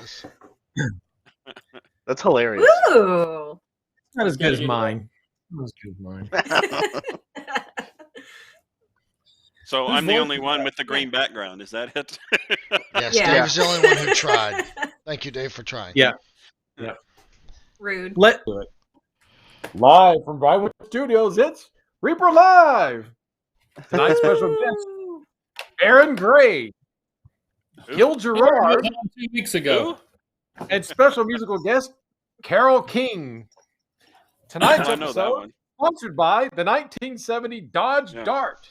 this. That's hilarious. Ooh. Not as good as mine. Not as good as mine. So I'm the only one with the green background. Is that it? Yes, Yeah. Dave's the only one who tried. Thank you, Dave, for trying. Yeah. Yeah. Rude. Let's do it. Live from Brightwood Studios, it's Reaper Live. Tonight's special guest, Aaron Gray, Gil Gerard, 2 weeks ago. and special musical guest, Carole King. Tonight's I know that episode, one. sponsored by the 1970 Dodge Dart.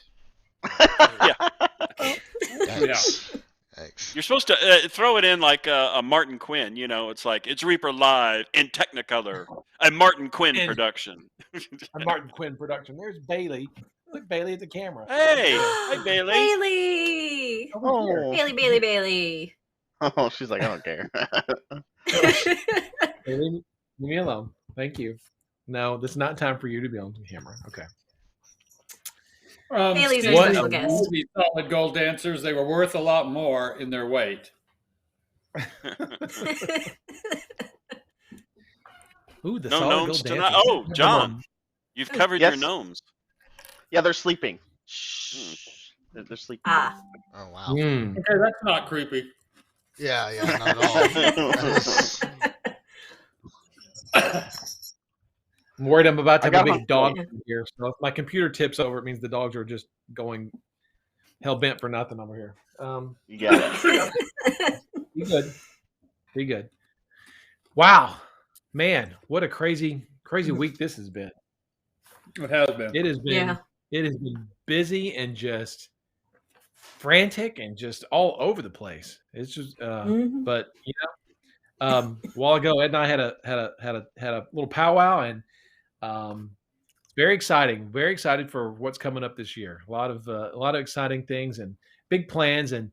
Thanks. You're supposed to throw it in like a Martin Quinn. You know, it's like it's Reaper Live in Technicolor, a Martin Quinn production. A Martin Quinn production. There's Bailey. Look, Bailey at the camera. Hey, hi Bailey. Bailey. Oh. Bailey. Oh, she's like, I don't care. Hey, leave me alone. Thank you. No, this is not time for you to be on camera. Okay. Bailey's Steve, our special guest. These solid gold dancers, they were worth a lot more in their weight. Ooh, the No solid gnomes gold tonight. dancers. Oh, John, you've covered your Yes. gnomes. Yeah, they're sleeping. Shh. They're sleeping. Ah. Oh, wow. Mm. Okay, that's not creepy. Yeah, not at all. That is- I'm worried I'm about to I have a got big dog in here. So if my computer tips over, it means the dogs are just going hell bent for nothing over here. You got it. Be good. Be good. Wow. Man, what a crazy week this has been. It has been. It has been busy and just frantic and just all over the place. It's just but you know, a while ago Ed and I had a little powwow, and it's very exciting. Very excited for what's coming up this year. A lot of exciting things and big plans, and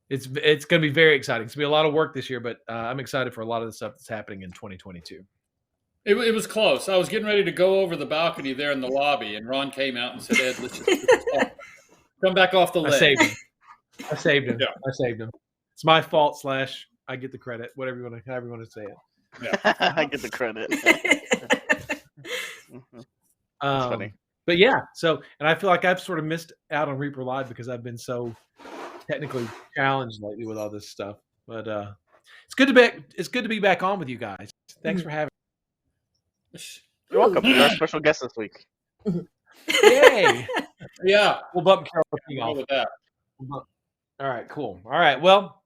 it's going to be very exciting. It's going to be a lot of work this year, but I'm excited for a lot of the stuff that's happening in 2022. It was close. I was getting ready to go over the balcony there in the lobby, and Ron came out and said, Ed, let's just come back off the ledge. I saved him. Yeah. I saved him. It's my fault / I get the credit. However you want to say it. Yeah. I get the credit. Funny. But yeah, so and I feel like I've sort of missed out on Reaper Live because I've been so technically challenged lately with all this stuff. But it's good to be back on with you guys. Thanks for having me. You're welcome. You're our special guest this week. Yay! Yeah. We'll bump Carole King Go off. with that. All right, cool. All right, well,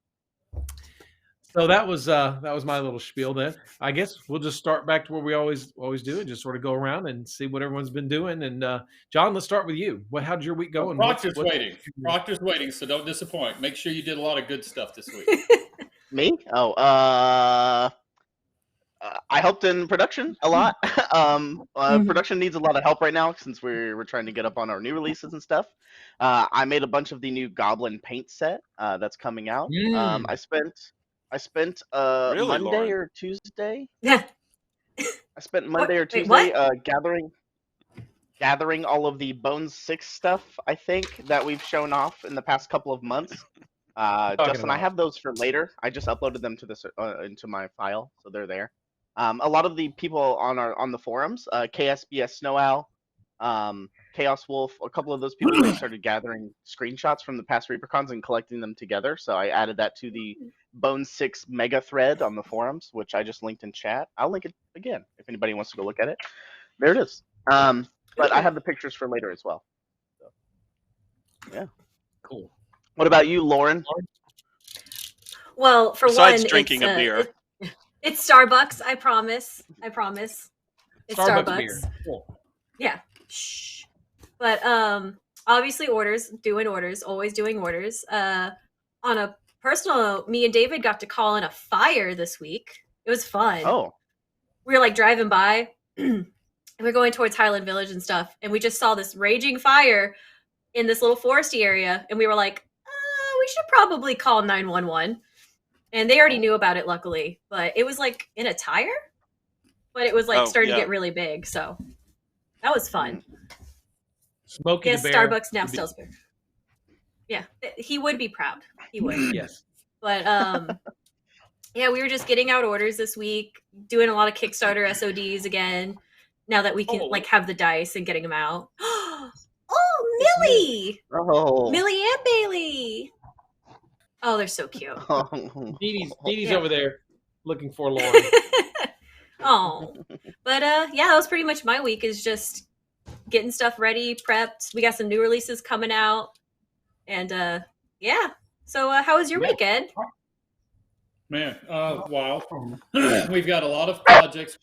so that was my little spiel. Then I guess we'll just start back to where we always do and just sort of go around and see what everyone's been doing. And John, let's start with you. How'd your week go? And Proctor's waiting. Proctor's waiting, so don't disappoint. Make sure you did a lot of good stuff this week. Me? Oh, I helped in production a lot. Production needs a lot of help right now since we're trying to get up on our new releases and stuff. I made a bunch of the new Goblin Paint Set that's coming out. I spent Really, Monday Lauren? or Tuesday. Yeah. I spent Monday or Wait, Tuesday what? gathering all of the Bones 6 stuff, I think, that we've shown off in the past couple of months. Justin, I have those for later. I just uploaded them to this into my file, so they're there. A lot of the people on the forums, KSBS Snow Owl, Chaos Wolf, a couple of those people, they started gathering screenshots from the past ReaperCons and collecting them together. So I added that to the Bone 6 mega thread on the forums, which I just linked in chat. I'll link it again if anybody wants to go look at it. There it is. But I have the pictures for later as well. So, yeah. Cool. What about you, Lauren? Well, for Besides one, drinking a beer. It's Starbucks. I promise. It's Starbucks. Beer. Cool. Yeah. Shh. But obviously doing orders, always doing orders. On a personal note, me and David got to call in a fire this week. It was fun. Oh. We were like driving by and we're going towards Highland Village and stuff, and we just saw this raging fire in this little foresty area, and we were like, we should probably call 911. And they already knew about it, luckily. But it was like in a tire. But it was like starting to get really big. So that was fun. Smokey yes, the Bear. Starbucks now sells beer. Yeah, he would be proud. He would. Yes. But Yeah, we were just getting out orders this week, doing a lot of Kickstarter SODs again. Now that we can like have the dice and getting them out. Oh, Millie! Oh. Millie and Bailey. Oh, they're so cute. Dee Dee's over there looking forlorn. Oh, but yeah, that was pretty much my week. Is just getting stuff ready, prepped. We got some new releases coming out, and yeah. So, how was your week, Ed? Man, wow. We've got a lot of projects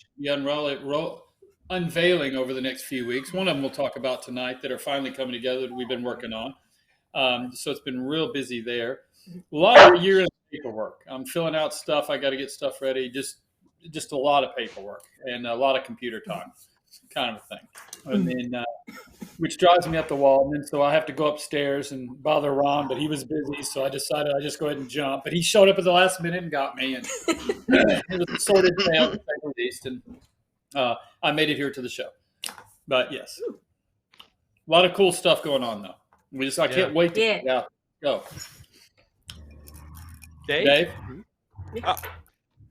unveiling over the next few weeks. One of them we'll talk about tonight that are finally coming together that we've been working on. So it's been real busy there. A lot of year-end paperwork. I'm filling out stuff. I got to get stuff ready. Just a lot of paperwork and a lot of computer time, kind of a thing. And then, which drives me up the wall. And then so I have to go upstairs and bother Ron, but he was busy, so I decided I'd just go ahead and jump. But he showed up at the last minute and got me, and it was a sorted fail, to say the least. And I made it here to the show. But yes, a lot of cool stuff going on though. I can't wait to get out. Go, Dave.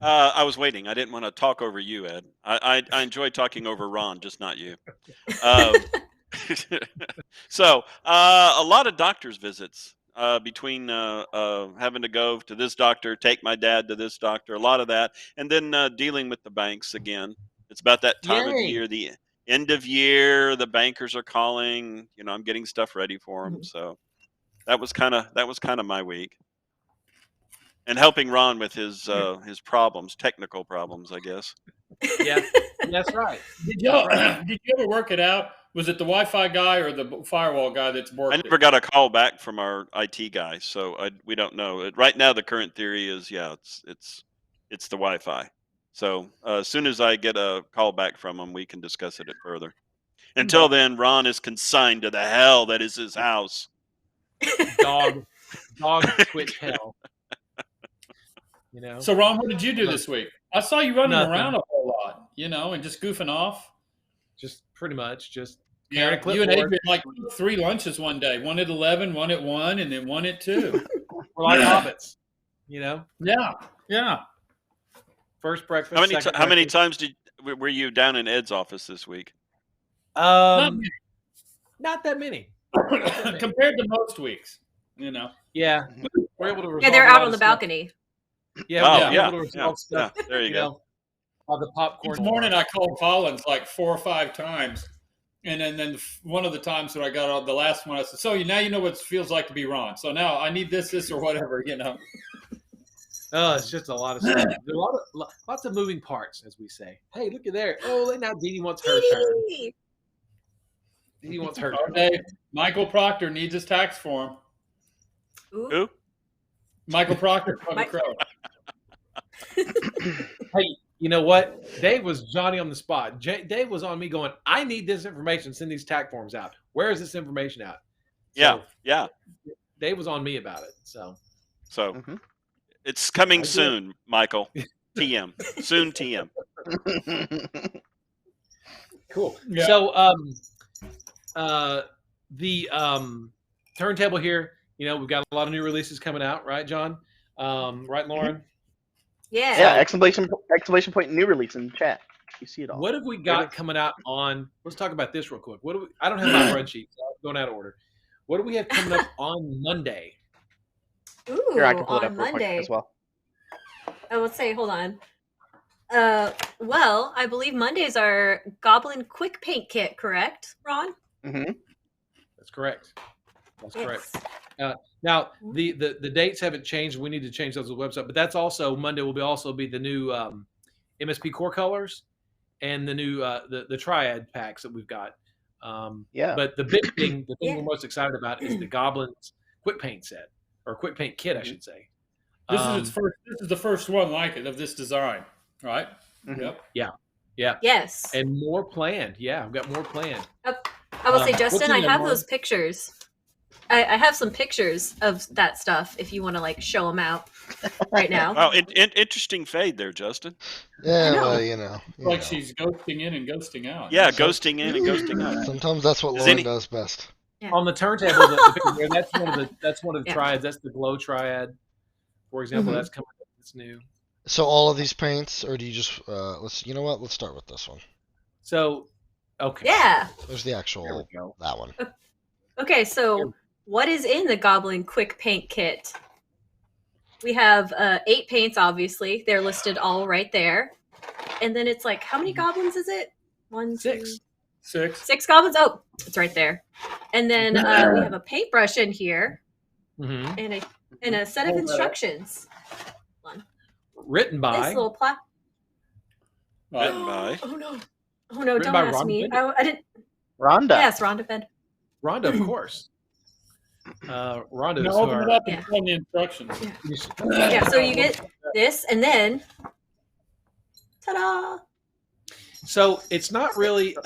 I was waiting. I didn't want to talk over you, Ed. I enjoy talking over Ron, just not you. So a lot of doctor's visits between having to go to this doctor, take my dad to this doctor, a lot of that, and then dealing with the banks again. It's about that time of year, the end of year. The bankers are calling. You know, I'm getting stuff ready for them. So that was kind of my week. And helping Ron with his problems, technical problems, I guess. Yeah, that's right. Did you ever work it out? Was it the Wi-Fi guy or the firewall guy that's working? I never got a call back from our IT guy, so we don't know. Right now, the current theory is it's the Wi-Fi. So as soon as I get a call back from him, we can discuss it further. Until then, Ron is consigned to the hell that is his house. Dog Twitch hell. You know. So Ron, what did you do this week? I saw you running around a whole lot, and just goofing off. Just pretty much, just you and Adrian like 3 lunches one day. One at 11, one at 1, and then one at 2. We're like hobbits, Yeah. First breakfast. How many times were you down in Ed's office this week? Not that many. Compared to most weeks, Yeah, we're able to resolve. Yeah, they're out on the balcony. Yeah, able to resolve stuff. Yeah, there you go. The popcorn. This morning I called Collins like 4 or 5 times, and then one of the times that I got on the last one, I said, "So now you know what it feels like to be Ron. So now I need this, or whatever, Oh, it's just a lot of stuff. There's lots of moving parts, as we say. Hey, look at there. Oh, now Dee Dee wants her turn. Dee Dee wants her turn. Okay, Michael Proctor needs his tax form. Who? Michael Proctor from the Crow. Hey, you know what? Dave was Johnny on the spot. Dave was on me going, I need this information. Send these tax forms out. Where is this information out? So, yeah. Dave was on me about it. So it's coming soon, Michael. TM. Soon TM. Cool. Yeah. So the turntable here, we've got a lot of new releases coming out, right, John? Right, Lauren? Yeah. Yeah, exclamation point new release in chat. You see it all. What have we got coming out on? Let's talk about this real quick. I don't have my spreadsheet, so I'm going out of order. What do we have coming up on Monday? Ooh, Here, I can pull it on up real quick Monday as well. Let's say, hold on. Well, I believe Monday's our Goblin Quick Paint Kit, correct, Ron? Mm-hmm. That's correct. That's Yes. correct. Now the dates haven't changed. We need to change those on the website, but that's also Monday will also be the new MSP core colors and the new the Triad packs that we've got. Yeah. But the big thing, the thing we're most excited about is the Goblin's Quick Paint Set or Quick Paint Kit, I should say. This is the first one like it of this design, right? Mm-hmm. Yep. Yeah. Yes. And more planned. Yeah, I've got more planned. I will say, Justin, what's I in there, have Lauren? those pictures. I have some pictures of that stuff if you want to show them out right now. Oh, interesting fade there, Justin. Yeah, know. well, Like she's ghosting in and ghosting out. Yeah, ghosting in and ghosting out. sometimes that's what Is Lauren does best. Yeah. On the turntable, that's one of the triads. That's the glow triad, for example. Mhm. That's coming up. It's new. So all of these paints, or do you just let's? You know what? Let's start with this one. So, okay. Yeah. There's the There actual we go. that one. Okay, so what is in the Goblin Quick Paint Kit? We have 8 paints, obviously. They're listed all right there. And then it's like, how many goblins is it? 1, 6. 6. 6 goblins? Oh, it's right there. And then we have a paintbrush in here Mm-hmm. and a set of instructions. Written by. This little plaque. Written by. Oh no! Oh no! Written Don't by ask Rhonda me. Bender. I didn't. Rhonda. Yes, Rhonda Bender. Rhonda, of course. Rhonda. Now is open it up Yeah. and tell the instructions. Yeah. So you get this, and then, ta-da! So it's not really.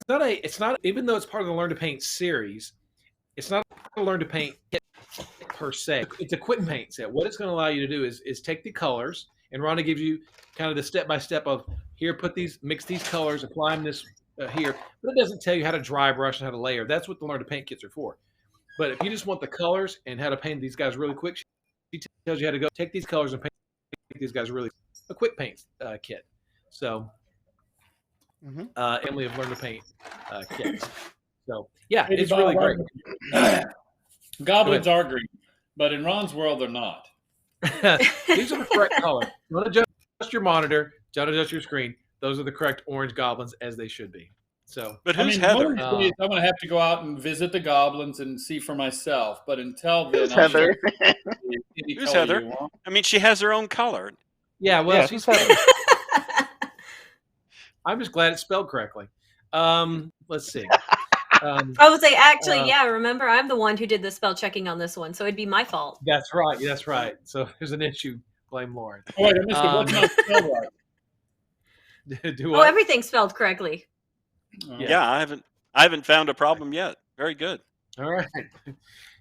It's not. Even though it's part of the Learn to Paint series, it's not a Learn to Paint kit per se. It's a quick paint set. What it's going to allow you to do is take the colors, and Rhonda gives you kind of the step by step of here, mix these colors, apply them this here. But it doesn't tell you how to dry brush and how to layer. That's what the Learn to Paint kits are for. But if you just want the colors and how to paint these guys really quick, she tells you how to go take these colors and paint these guys really a quick paint kit. So Emily have Learned to Paint kits. So yeah, it's really great. Goblins are green, but in Ron's world, they're not. These are the correct color. Don't adjust your monitor. Don't adjust your screen. Those are the correct orange goblins as they should be. So, But who's Heather? One of these days, I'm going to have to go out and visit the goblins and see for myself. But until then, Who's Heather? Who's Heather? I mean, she has her own color. yeah, well, Yeah, she's. who's Heather? I'm just glad it's spelled correctly. Let's see. I would say, actually, yeah. Remember, I'm the one who did the spell checking on this one, so it'd be my fault. That's right. That's right. So if there's an issue, blame Lauren. Oh, wait, I missed it. What's not spelled right? Do Oh, what? everything's spelled correctly. Yeah, I haven't found a problem yet. Very good. All right.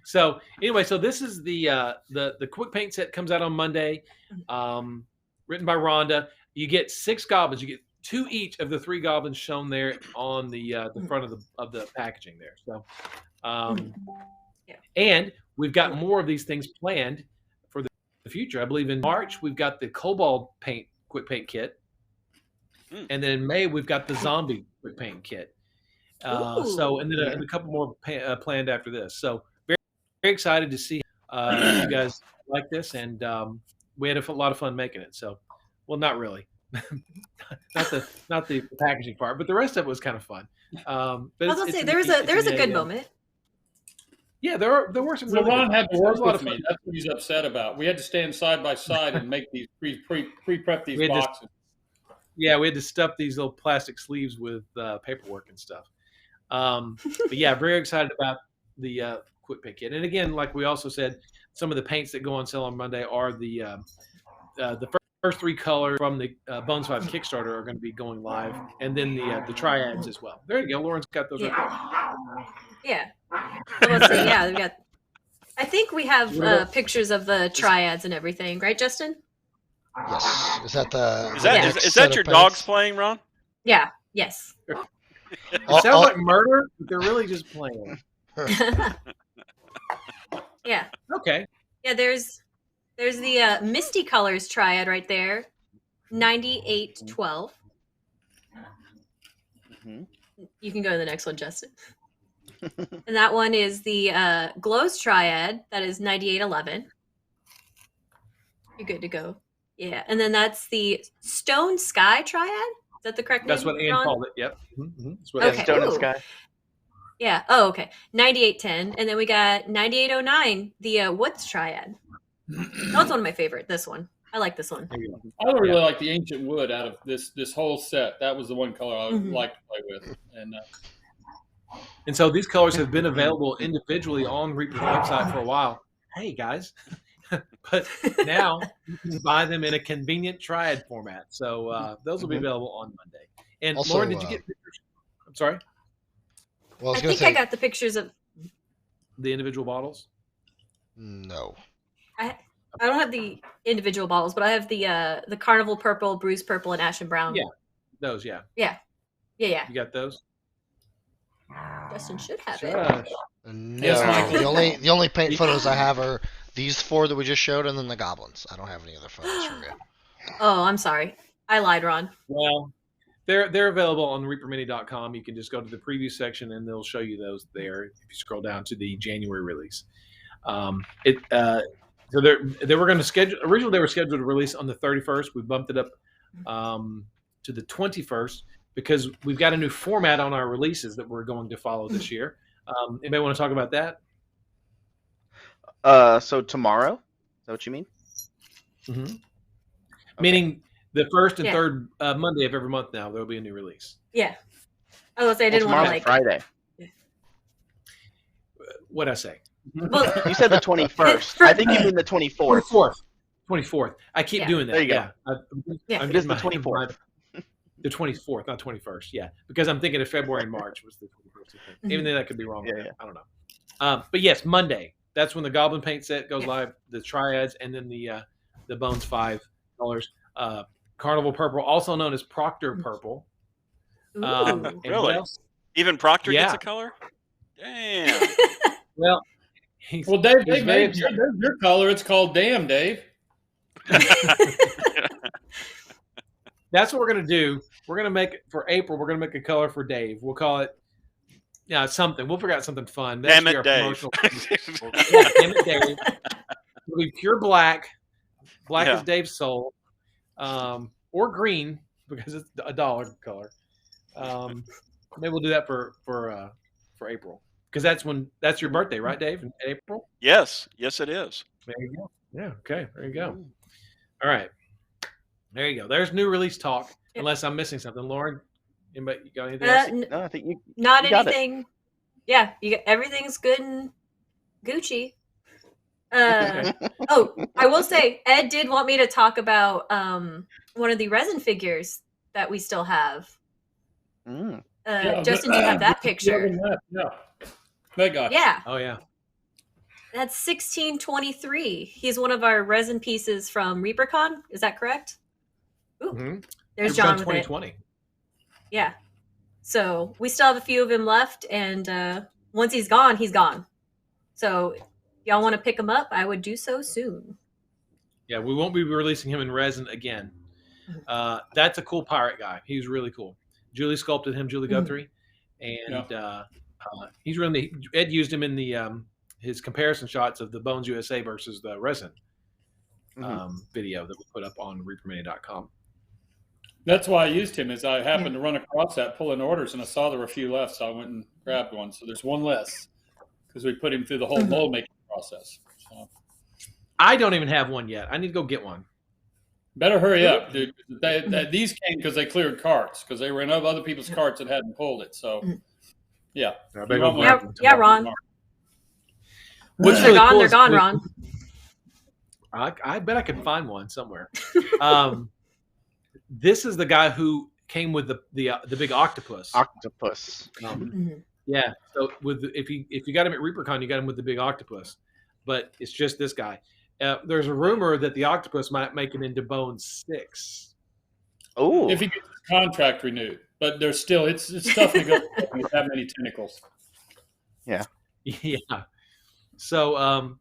So anyway, so this is the quick paint set comes out on Monday, written by Rhonda. You get 6 goblins. You get 2 each of the 3 goblins shown there on the front of the packaging there. So, and we've got more of these things planned for the future. I believe in March we've got the Cobalt Paint quick paint kit, and then in May we've got the Zombie quick paint kit. So, and then a couple more planned after this. So, very, very excited to see you guys like this, and we had a lot of fun making it. So, well, not really. not the packaging part, but the rest of it was kind of fun. But I was gonna say there was a good moment. Yeah, there were some. So really Ron good had to moments. work with me. That's what he's upset about. We had to stand side by side and make these pre-prep these We had to- boxes. Yeah, we had to stuff these little plastic sleeves with paperwork and stuff. But yeah, very excited about the quick paint kit. And again, like we also said, some of the paints that go on sale on Monday are the first 3 colors from the Bones 5 Kickstarter are going to be going live, and then the triads as well. There you go. Lauren's got those. Yeah. So let's see. Yeah, we got. I think we have pictures of the triads and everything, right, Justin? Yes. Is that the? Is that next is set that of your paints? dogs playing, Ron? Yeah. Yes. It sounds like murder, but they're really just playing. Yeah. Okay. Yeah. There's the Misty Colors triad right there, 9812. You can go to the next one, Justin. And that one is the Glows triad. That is 9811. You're good to go. Yeah. And then that's the Stone Sky triad. Is that the correct That's name? what Ann Ron? called it. Yep. That's what Okay. Ann Stone called and it. Sky. Yeah. Oh, okay. 9810. And then we got 9809, the Woods triad. That's one of my favorite. This one. I like this one. There you go. I really like the ancient wood out of this whole set. That was the one color I would like to play with. And so these colors have been available individually on Reaper's website for a while. Hey guys, but now you can buy them in a convenient triad format. So those will be available on Monday. And Also, Lauren, did you get pictures? I'm sorry, Well, I was I gonna think say I got the pictures of. the individual bottles. no. I don't have the individual bottles, but I have the Carnival Purple, Bruise Purple, and Ashen Brown. Yeah. Those, yeah. Yeah. You got those? Justin should have it. Shush. No. Yes, Michael. The only paint photos I have are These 4 that we just showed, and then the goblins. I don't have any other photos for you. Oh, I'm sorry. I lied, Ron. Well, they're available on reapermini.com. You can just go to the preview section, and they'll show you those there. If you scroll down to the January release, so they were going to schedule. Originally, they were scheduled to release on the 31st. We bumped it up to the 21st because we've got a new format on our releases that we're going to follow this year. Anybody want to talk about that? So tomorrow? Is that what you mean? Mm-hmm. Okay. Meaning the first and third Monday of every month now, there will be a new release. Yeah. I was say I didn't want to like Friday. What'd I say? Well, You said the 21st. I think you mean the 24th. 24th. I keep doing that. There you go. I'm it is the 24th. The 24th, not 21st. Yeah, because I'm thinking of February and March was the 21st. Even though that could be wrong. Yeah. I don't know. But yes, Monday. That's when the Goblin Paint Set goes live. The Triads, and then the Bones 5 colors. Carnival Purple, also known as Proctor Purple. Really? Even Proctor gets a color? Damn. Well, Dave made your color. It's called Damn, Dave. That's what we're going to do. We're going to make, for April, we're going to make a color for Dave. We'll call it something. We'll figure out something fun. Damn it, Dave. Damn it, Dave. It'll be pure black. Black is Dave's soul. Or green, because it's a dollar color. Maybe we'll do that for April. Because that's your birthday, right, Dave? In April? Yes, it is. There you go. Yeah, okay. There you go. All right. There you go. There's new release talk. Unless I'm missing something. Lauren, anybody you got anything else? No, I think you not got anything. Yeah, everything's good and Gucci. Okay. Oh, I will say, Ed did want me to talk about one of the resin figures that we still have. Justin, do you have that picture? Yeah. That guy. Yeah. Oh, yeah. That's 1623. He's one of our resin pieces from ReaperCon. Is that correct? Ooh, there's John with 2020. it. Yeah. So we still have a few of him left, and once he's gone, he's gone. So if y'all want to pick him up, I would do so soon. Yeah, we won't be releasing him in resin again. That's a cool pirate guy. He's really cool. Julie sculpted him, Julie Guthrie, and he's really. Ed used him in the his comparison shots of the Bones USA versus the resin video that we put up on reapermini.com. That's why I used him. Is I happened to run across that pulling orders, and I saw there were a few left, so I went and grabbed one. So there's one less because we put him through the whole mold making process. So. I don't even have one yet. I need to go get one. Better hurry up, dude. These came because they cleared carts because they were in other people's carts that hadn't pulled it. So, yeah. Ron. What's they're really gone. cool They're gone, Ron. I bet I could find one somewhere. This is the guy who came with the big octopus. Yeah. So if you got him at ReaperCon, you got him with the big octopus, but it's just this guy. There's a rumor that the octopus might make it into Bones 6. Oh, if he gets his contract renewed, but there's still it's tough to go with that many tentacles. Yeah. So,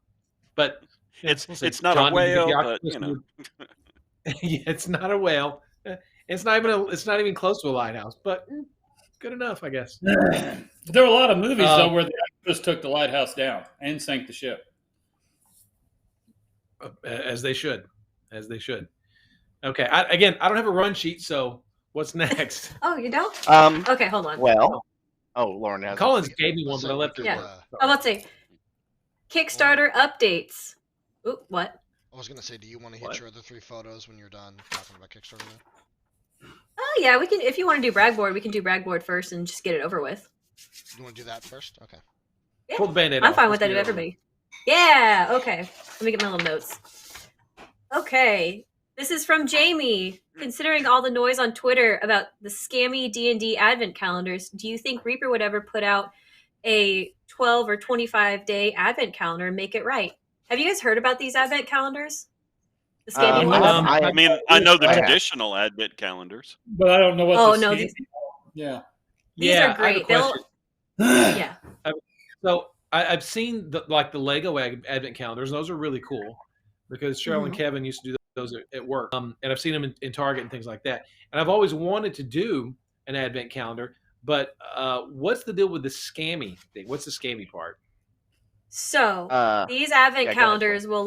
but it's not a whale, but you know, it's not a whale. It's not even close to a lighthouse, but good enough, I guess. There are a lot of movies though where the octopus took the lighthouse down and sank the ship. As they should. Okay. I don't have a run sheet, so what's next? Oh, you don't? Okay, hold on. Well, Lauren has. Collins gave me one, but I left it. Yeah. Let's see. Kickstarter updates. Ooh, what? I was gonna say, do you want to hit your other 3 photos when you're done talking about Kickstarter? Oh yeah, we can. If you want to do bragboard, we can do bragboard first and just get it over with. You want to do that first? Okay. Yeah. Pull the Band-Aid I'm off. fine with that. Everybody. Yeah. Okay. Let me get my little notes. Okay. This is from Jamie. Considering all the noise on Twitter about the scammy D&D advent calendars, do you think Reaper would ever put out a 12 or 25 day advent calendar and make it right? Have you guys heard about these advent calendars? The scammy ones? I know the traditional advent calendars, but I don't know what. These are great. Yeah. So I've seen the Lego advent calendars. And those are really cool because Cheryl and Kevin used to do those at work. And I've seen them in Target and things like that. And I've always wanted to do an advent calendar, but what's the deal with the scammy thing? What's the scammy part? So these advent calendars will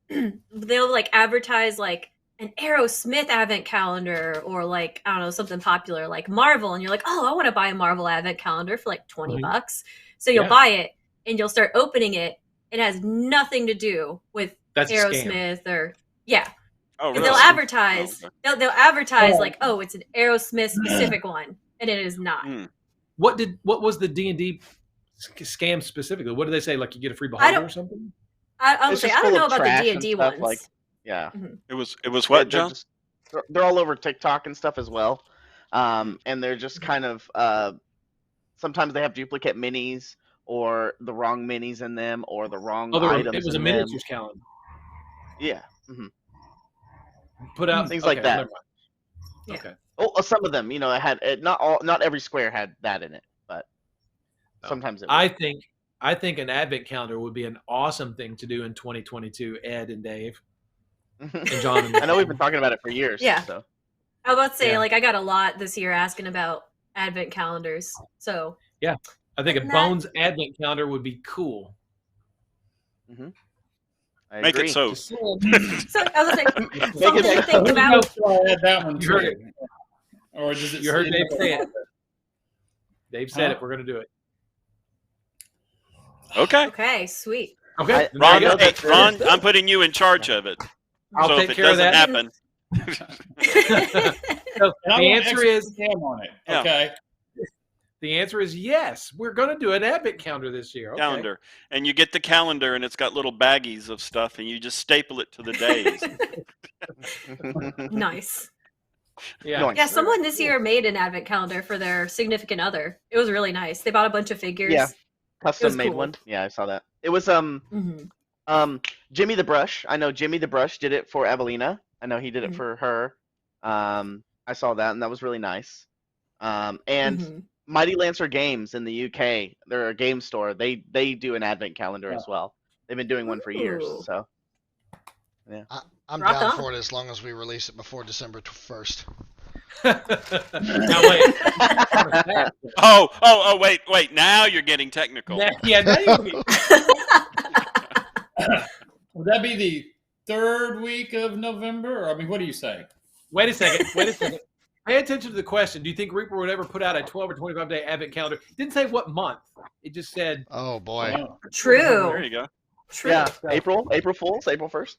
they'll advertise an Aerosmith advent calendar or I don't know, something popular like Marvel, and you're like, oh, I want to buy a Marvel advent calendar for $20. So you'll buy it and you'll start opening it. It has nothing to do with Aerosmith or Oh, really? they'll advertise they'll advertise oh, it's an Aerosmith specific one, and it is not. What was the D&D scam specifically? What did they say? Like you get a free beholder or something? I don't know about the D&D ones. It was what, John? They're all over TikTok and stuff as well, and they're just kind of sometimes they have duplicate minis or the wrong minis in them or the wrong items. It was a miniatures calendar. Yeah. Put out things like that. Yeah. Okay. Oh, some of them, it had not every square had that in it, but sometimes it would. I think an advent calendar would be an awesome thing to do in 2022. Ed and Dave and John. I know we've been talking about it for years. Yeah. So. I was about to say, I got a lot this year asking about advent calendars. So yeah, I think a Bones advent calendar would be cool. I Make agree. it so. So I was like, something to think about. I had that one. You heard it. Or does it? You heard Dave say it. Dave said it. We're going to do it. Okay. Okay, sweet. Okay. Ron, I'm putting you in charge of it. I'll take care of that. Happen. So the answer is on it. Okay. The answer is yes. We're going to do an advent calendar this year. Okay. Calendar, and you get the calendar, and it's got little baggies of stuff, and you just staple it to the days. Nice. Yeah. Yeah. Someone this year made an advent calendar for their significant other. It was really nice. They bought a bunch of figures. Yeah. Custom made one. Yeah, I saw that. It was Jimmy the Brush. I know Jimmy the Brush did it for Evelina. I know he did it for her. I saw that, and that was really nice. And Mighty Lancer Games in the UK, they're a game store. They do an advent calendar as well. They've been doing one for years. So yeah, I'm down for it as long as we release it before December 1st. Now wait. Wait. Now you're getting technical. Now you're Would that be the third week of November? Or, I mean, what are you saying? Wait a second. Pay attention to the question. Do you think Reaper would ever put out a 12 or 25 day advent calendar? It didn't say what month. It just said. Oh boy. True. There you go. True. Yeah. April Fools, April 1st.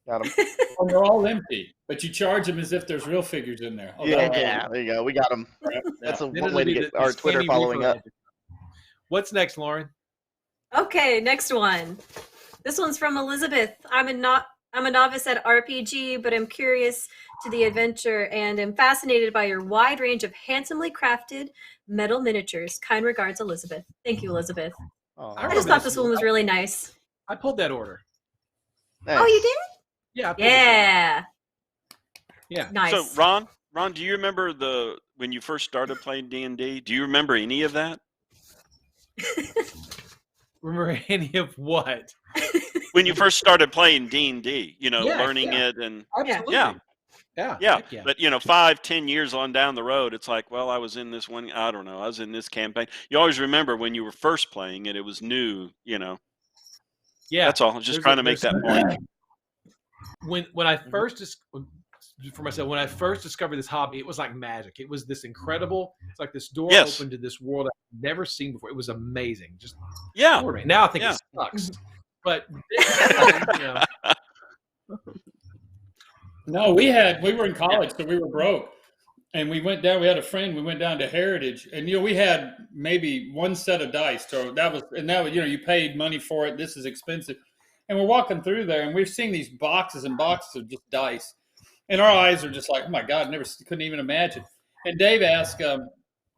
Got them. Well, they're all empty, but you charge them as if there's real figures in there. Oh, Yeah, there you go. We got them. That's one way to get our Twitter following up. What's next, Lauren? Okay, next one. This one's from Elizabeth. I'm a novice at RPG, but I'm curious to the adventure and am fascinated by your wide range of handsomely crafted metal miniatures. Kind regards, Elizabeth. Thank you, Elizabeth. Oh, I just thought this one was really nice. I pulled that order. nice. Oh, you did? Yeah. I pulled it. Yeah. Nice. So, Ron, do you remember when you first started playing D&D? Do you remember any of that? Remember any of what? When you first started playing D&D, learning it and Absolutely. Yeah. But 5-10 years on down the road, it's like, well, I was in this one. I don't know. I was in this campaign. You always remember when you were first playing it. It was new. Yeah. That's all. I'm just trying to make that point. When I first when I first discovered this hobby, it was like magic. It was this incredible. It's like this door opened to this world I've never seen before. It was amazing. Just now I think it sucks. But No, we were in college, so we were broke. And we went down, we had a friend, we went down to Heritage, and we had maybe one set of dice. So that was you paid money for it. This is expensive. And we're walking through there and we're seeing these boxes and boxes of just dice. And our eyes are just like, oh my God, couldn't even imagine. And Dave asked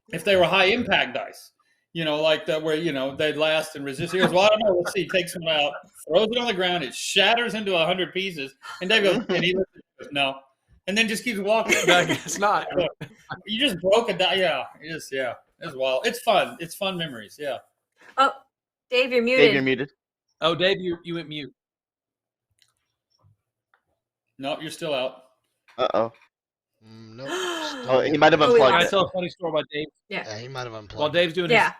if they were high impact dice, like that where, they'd last and resist. He goes, well, I don't know. Let's see. He takes one out, throws it on the ground. It shatters into 100 pieces. And Dave goes, and he goes, no. And then just keeps walking. I guess not. You just broke a die. Yeah. It's wild. It's fun. It's fun memories. Yeah. Oh, Dave, you're muted. Dave, you're muted. Oh, Dave, you went mute. No, you're still out. Uh-oh. Nope. Oh, he might have Oh, we Can unplugged I it. tell a funny story about Dave? Yeah, he might have unplugged. While Dave's doing Yeah.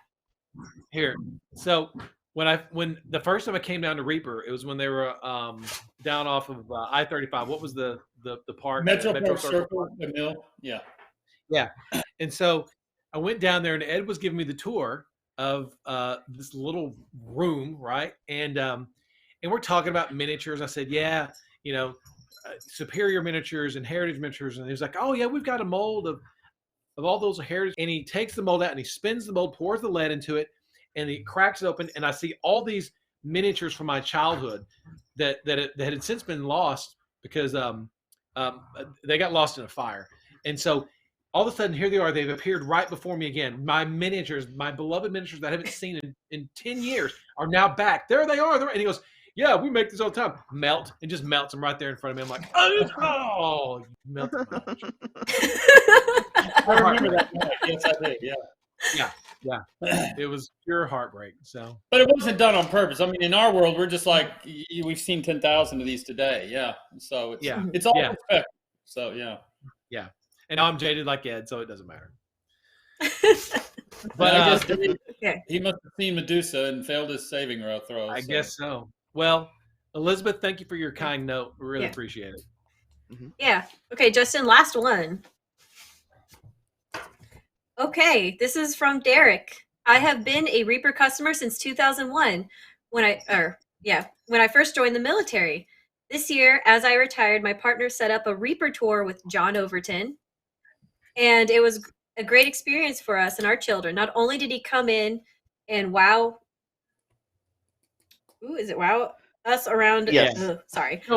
Here. So when the first time I came down to Reaper, it was when they were down off of I-35. What was the park? Metro Metro Park Circle, the mill. Yeah. Yeah. And so I went down there, and Ed was giving me the tour of this little room, right? And we're talking about miniatures. I said, yeah, superior miniatures and heritage miniatures. And he was like, oh yeah, we've got a mold of all those heritage. And he takes the mold out and he spins the mold, pours the lead into it, and he cracks it open. And I see all these miniatures from my childhood that had since been lost because they got lost in a fire. And so all of a sudden, here they are. They've appeared right before me again. My miniatures, my beloved miniatures that I haven't seen in 10 years are now back. There they are. And he goes, yeah, we make this all the time. Melt, and just melts them right there in front of me. I'm like, oh, you melted my miniature. I remember that. Yes, I did. Yeah. Yeah. It was pure heartbreak. So, But it wasn't done on purpose. I mean, in our world, we're just like, we've seen 10,000 of these today. Yeah. So it's all perspective. So, yeah. Yeah. And now I'm jaded like Ed, so it doesn't matter. But I guess Okay. he must have seen Medusa and failed his saving throw. I guess so. Well, Elizabeth, thank you for your kind note. We really Yeah. appreciate it. Yeah. Okay, Justin, last one. Okay, this is from Derek. I have been a Reaper customer since 2001 when I first joined the military. This year, as I retired, my partner set up a Reaper tour with John Overton, and it was a great experience for us and our children. Not only did he come in and wow us around Yes. Show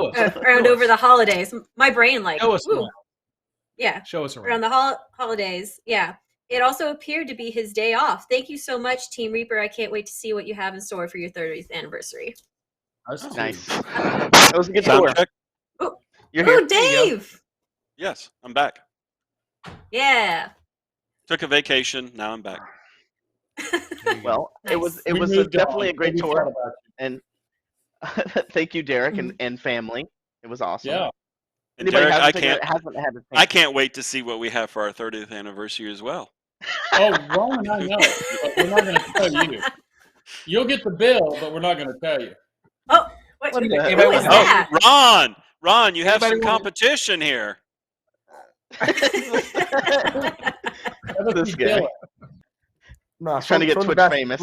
us. around over the holidays. My brain Show us ooh, around. yeah, Show us around around. the holidays. Yeah. It also appeared to be his day off. Thank you so much, Team Reaper. I can't wait to see what you have in store for your 30th anniversary. Nice. That was a good tour. Sound check? Oh, You're here. oh, Dave! Yes, I'm back. Yeah. Took a vacation. Now I'm back. Well, it Nice. was moved definitely on. a great We tour, thought about and thank you, Derek and family. It was awesome. Yeah. And Anybody Derek, hasn't had a I can't wait to see what we have for our 30th anniversary as well. Oh, Ron and I know, but we're not going to tell you. You'll get the bill, but we're not going to tell you. Oh, what, What who the- is anybody want- that? Ron, you have Anybody some want- competition here. This guy. He's trying to get Twitch famous.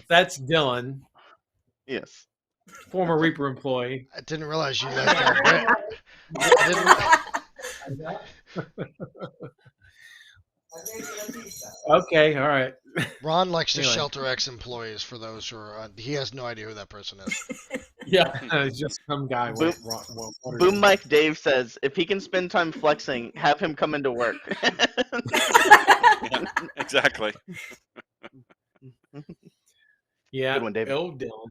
That's Dylan, Yes. former Reaper employee. I didn't realize you left that. I didn't, Okay, all right. Ron likes to Anyway. shelter ex-employees for those who are. He has no idea who that person is. Yeah. It's just some guy. Boom- Boom Mike Dave says if he can spend time flexing, have him come into work. Yeah, exactly. Yeah, Good one, David. old Dylan.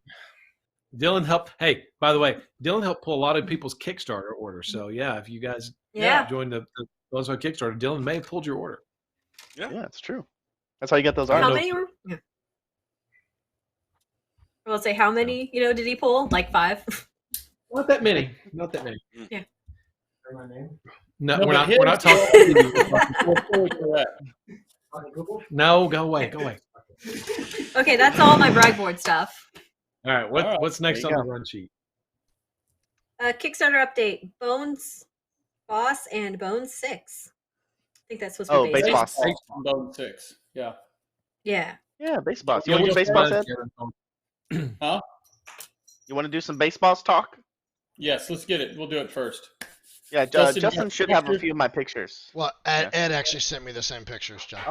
Dylan helped. Hey, by the way, Dylan helped pull a lot of people's Kickstarter orders. So yeah, if you guys Yeah. joined the those on Kickstarter, Dylan may have pulled your order. Yeah, it's true. That's how you get those I How don't artists. know. many were? Yeah. Well, let's say how many, did he pull? Like 5? Not that many. Not that many. Yeah. No, No, we're but not. We're not his- talking. You're fully correct. No, go away. Go away. Okay, that's all my brag board stuff. All right. What, All right, what's next there on you the run sheet? Kickstarter update: Bones Boss and Bones 6. I think that's supposed to Oh, be base base. boss. Bone 6. Yeah. Yeah. Yeah, base boss. You Yeah, want to do we'll base boss, Ed? Huh? You want to do some base boss talk? Yes, let's get it. We'll do it first. Yeah, Justin, Justin you should have have a pictures? few of my pictures. Well, Ed actually sent me the same pictures, John.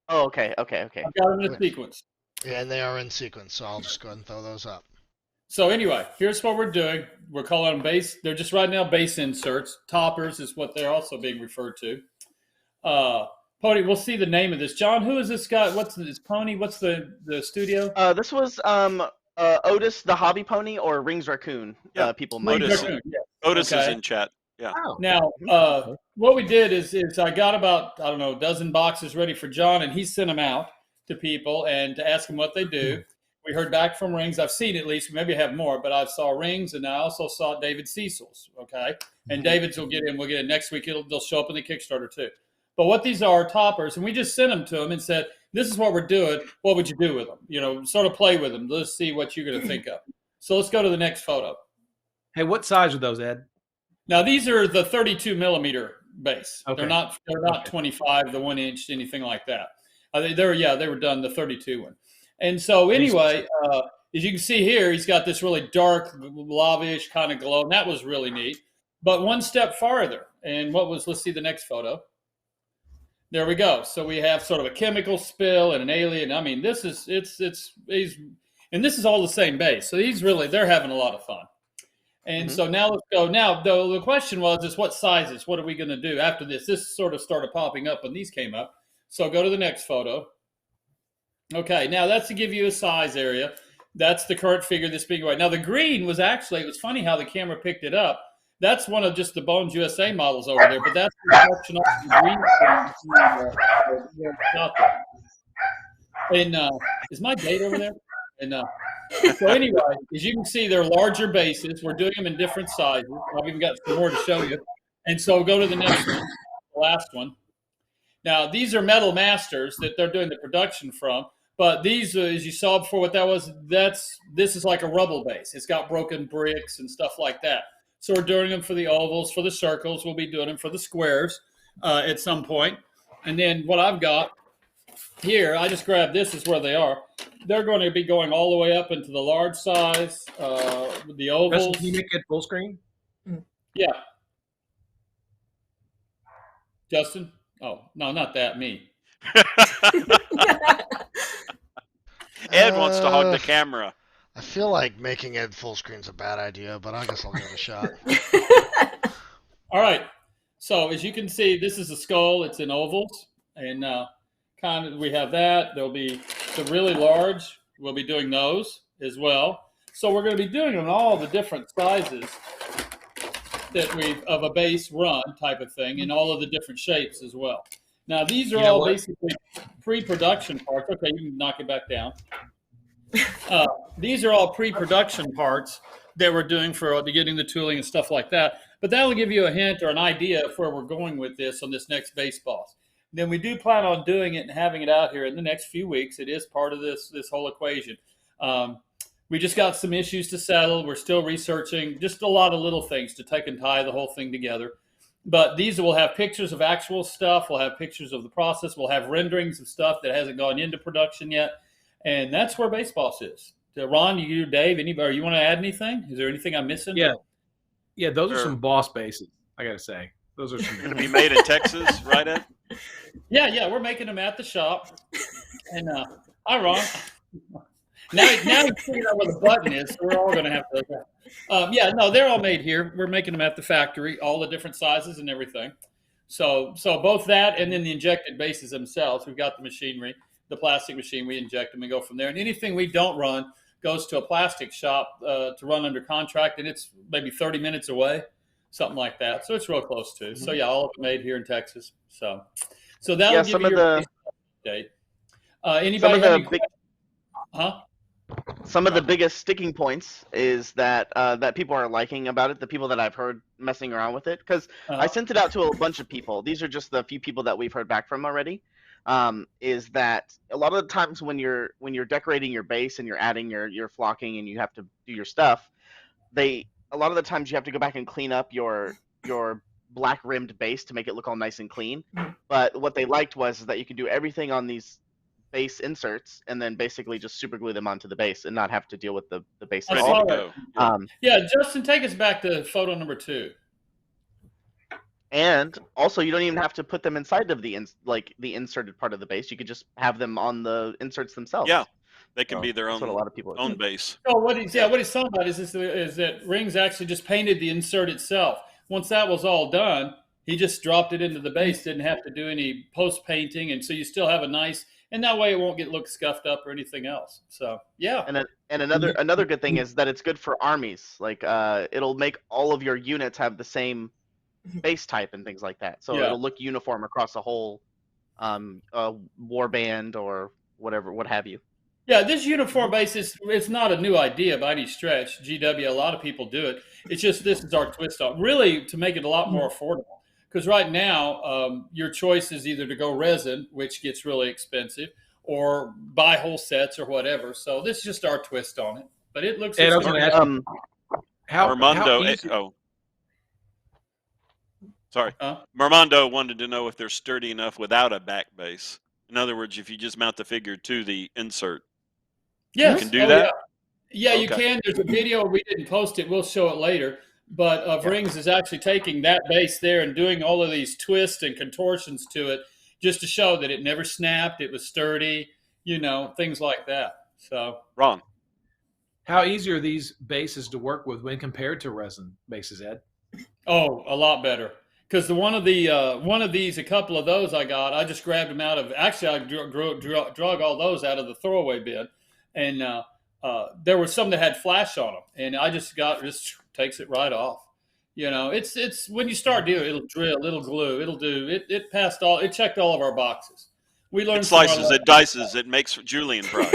Oh, okay. I've got them in a sequence. Yeah, and they are in sequence, so I'll just go ahead and throw those up. So anyway, here's what we're doing. We're calling them base. They're just right now base inserts. Toppers is what they're also being referred to. Pony, we'll see the name of this. John, who is this guy? What's this Pony? What's the studio? This was Otis the Hobby Pony or Rings Raccoon. Yeah, People might Otis. know. Yeah. Otis is Okay. in chat. Yeah. Oh. Now, what we did is I got about, I don't know, a dozen boxes ready for John, and he sent them out to people and to ask them what they do. We heard back from Rings. I've seen at least, maybe I have more, but I saw Rings, and I also saw David Cecil's, okay? And David's will get in. We'll get in next week. They'll show up in the Kickstarter too. But what these are toppers, and we just sent them to them and said, this is what we're doing. What would you do with them? You know, sort of play with them. Let's see what you're going to think of. So let's go to the next photo. Hey, what size are those, Ed? Now these are the 32 millimeter base. Okay. They're not 25, the 1 inch, anything like that. They were done the 32 one. And so anyway, as you can see here, he's got this really dark, lava-ish kind of glow, and that was really neat. But one step farther, and let's see the next photo. There we go. So we have sort of a chemical spill and an alien. I mean, this is all the same base. So they're having a lot of fun. And so now let's go. Now, the question is what sizes? What are we going to do after this? This sort of started popping up when these came up. So go to the next photo. Okay, now that's to give you a size area. That's the current figure, this big white. Now the green was actually, it was funny how the camera picked it up. That's one of just the Bones USA models over there, but that's the reflection of the green. And is my date over there? And so anyway, as you can see, they're larger bases. We're doing them in different sizes. I've even got some more to show you. And so go to the next one, the last one. Now, these are Metal Masters that they're doing the production from. But these, as you saw before, what that was, this is like a rubble base. It's got broken bricks and stuff like that. So we're doing them for the ovals, for the circles. We'll be doing them for the squares at some point. And then what I've got here, I just grabbed this is where they are. They're going to be going all the way up into the large size, the ovals. Can you make it full screen? Yeah. Justin? Oh, no, not that, me. Ed wants to hog the camera. I feel like making Ed full screen's a bad idea, but I guess I'll give it a shot. All right. So as you can see, this is a skull. It's in ovals, and we have that. There'll be the really large. We'll be doing those as well. So we're going to be doing them all the different sizes that of a base run type of thing, in all of the different shapes as well. Now these are all basically pre-production parts. Okay, you can knock it back down. These are all pre-production parts that we're doing for getting the tooling and stuff like that. But that will give you a hint or an idea of where we're going with this on this next base boss. And then we do plan on doing it and having it out here in the next few weeks. It is part of this whole equation. We just got some issues to settle. We're still researching just a lot of little things to take and tie the whole thing together. But these will have pictures of actual stuff. We'll have pictures of the process. We'll have renderings of stuff that hasn't gone into production yet. And that's where Base Boss is. Ron, you, Dave, anybody, you want to add anything? Is there anything I'm missing? Yeah, those are some boss bases, I got to say. Those are some. Going to be made in Texas, right, Ed? Yeah, we're making them at the shop. And hi, Ron. Now you figured out where the button is, so we're all going to have to. They're all made here. We're making them at the factory, all the different sizes and everything. So both that and then the injected bases themselves. We've got the machinery, the plastic machine. We inject them and go from there. And anything we don't run goes to a plastic shop to run under contract, and it's maybe 30 minutes away, something like that. So it's real close to. Mm-hmm. So yeah, all of them made here in Texas. So that'll give you your update. Anybody have any questions? Huh? Some of the biggest sticking points is that that people are liking about it, the people that I've heard messing around with it, because I sent it out to a bunch of people. These are just the few people that we've heard back from already. Is that a lot of the times when you're decorating your base and you're adding your flocking and you have to do your stuff, a lot of the times you have to go back and clean up your black rimmed base to make it look all nice and clean. But what they liked was that you could do everything on these base inserts and then basically just super glue them onto the base and not have to deal with the base at all. Justin, take us back to photo number 2. And also, you don't even have to put them inside of the inserted part of the base. You could just have them on the inserts themselves. Yeah, they can be their own. What a lot of people own base. So what he's talking about is that Rings actually just painted the insert itself. Once that was all done, he just dropped it into the base. Didn't have to do any post painting, and so you still have a nice. And that way, it won't look scuffed up or anything else. So yeah. And another good thing is that it's good for armies. Like it'll make all of your units have the same base type and things like that. So it'll look uniform across the whole warband or whatever, what have you. Yeah, this uniform base it's not a new idea by any stretch. GW, a lot of people do it. It's just this is our twist on, really, to make it a lot more affordable. Because right now, your choice is either to go resin, which gets really expensive, or buy whole sets or whatever. So this is just our twist on it. But it looks. And I was going to ask you, Armando. how easy, Sorry. Mermando wanted to know if they're sturdy enough without a back base. In other words, if you just mount the figure to the insert. Yes. You can do that? Yeah, you can. There's a video. We didn't post it. We'll show it later. But Rings is actually taking that base there and doing all of these twists and contortions to it just to show that it never snapped. It was sturdy, things like that. So Ron. How easy are these bases to work with when compared to resin bases, Ed? Oh, a lot better. Because one of these, a couple of those I got, I just grabbed them out of. Actually, I drug all those out of the throwaway bin, and there were some that had flash on them, and I just takes it right off. It's when you start doing it, it'll drill, it'll glue, it'll do it. It passed all. It checked all of our boxes. We learned. It slices, it dices, it makes Julian fries.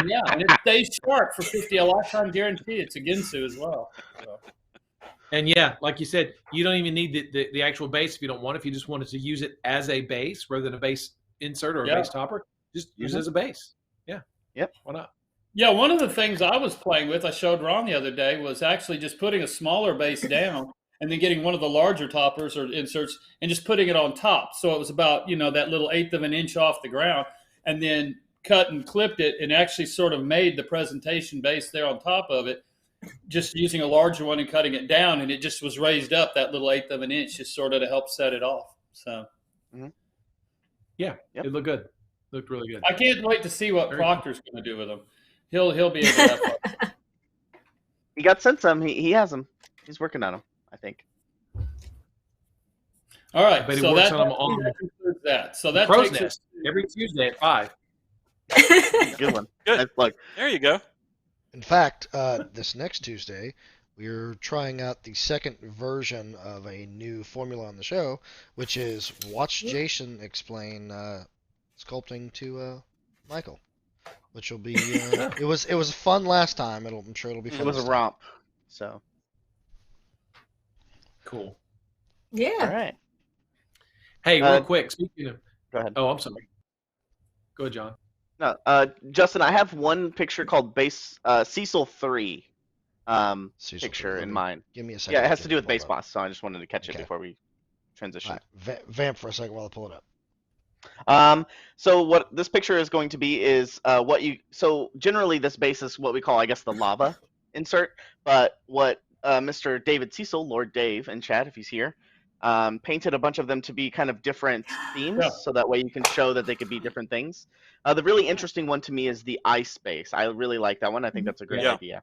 Yeah, and it stays sharp for 50, a lifetime guarantee. It's a Ginsu as well. So. And yeah, like you said, you don't even need the actual base if you don't want it. If you just wanted to use it as a base rather than a base insert or a base topper, just use it as a base. Yeah. Yep. Why not? Yeah, one of the things I was playing with, I showed Ron the other day, was actually just putting a smaller base down and then getting one of the larger toppers or inserts and just putting it on top. So it was about, that little 1/8 of an inch off the ground, and then cut and clipped it and actually sort of made the presentation base there on top of it, just using a larger one and cutting it down, and it just was raised up that little 1/8 of an inch just sort of to help set it off. So, yeah, it looked good. Looked really good. I can't wait to see what Proctor's going to do with them. He'll be able to have fun. He got sent some. He has them. He's working on them, I think. All right, but so that concludes that. So that Crow's takes Nest every Tuesday at 5. Good one. Good. Look, there you go. In fact, this next Tuesday, we're trying out the second version of a new formula on the show, which is watch Jason explain sculpting to Michael, which will be it was fun last time. I'm sure it'll be fun. It was a romp. So cool. Yeah. All right. Hey, real quick. Speaking of, go ahead. Oh, I'm sorry. Go ahead, John. No, Justin, I have one picture called Base Cecil 3 picture in mind. Give me a second. Yeah, it has to do with Base Boss, so I just wanted to catch it before we transition. Right. Vamp for a second while I pull it up. So what this picture is going to be is so generally this base is what we call, I guess, the lava insert, but what Mr. David Cecil, Lord Dave in chat if he's here, painted a bunch of them to be kind of different themes, so that way you can show that they could be different things. The really interesting one to me is the ice base. I really like that one. I think that's a great idea.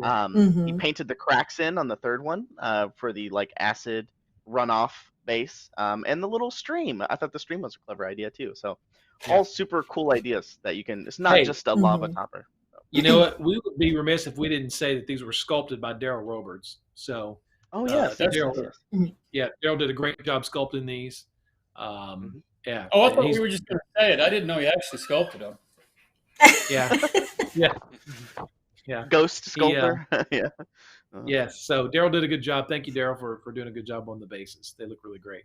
He painted the cracks in on the third one for the acid runoff base, and the little stream. I thought the stream was a clever idea too. So all super cool ideas that you can. It's not just a lava topper. So. You know what? We would be remiss if we didn't say that these were sculpted by Daryl Roberts. So. Yes, Daryl did a great job sculpting these. Yeah. Oh, I thought we were just going to say it. I didn't know he actually sculpted them. Yeah. Ghost sculptor. Yes. So Daryl did a good job. Thank you, Daryl, for doing a good job on the bases. They look really great.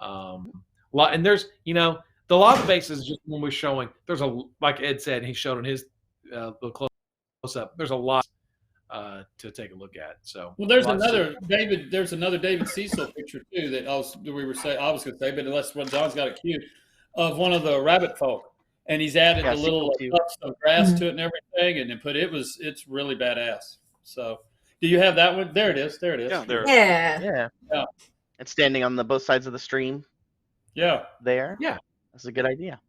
And there's the lava bases. Just when we're showing, there's like Ed said, he showed on his little close up. There's a lot to take a look at. So there's another David Cecil picture too that I was going to say, but unless John's got it queued, of one of the rabbit folk, and he's added the little tufts of grass to it and everything, and then it's really badass. So do you have that one? There it is. Yeah, there. Yeah. It's standing on both sides of the stream. Yeah. There. Yeah. That's a good idea.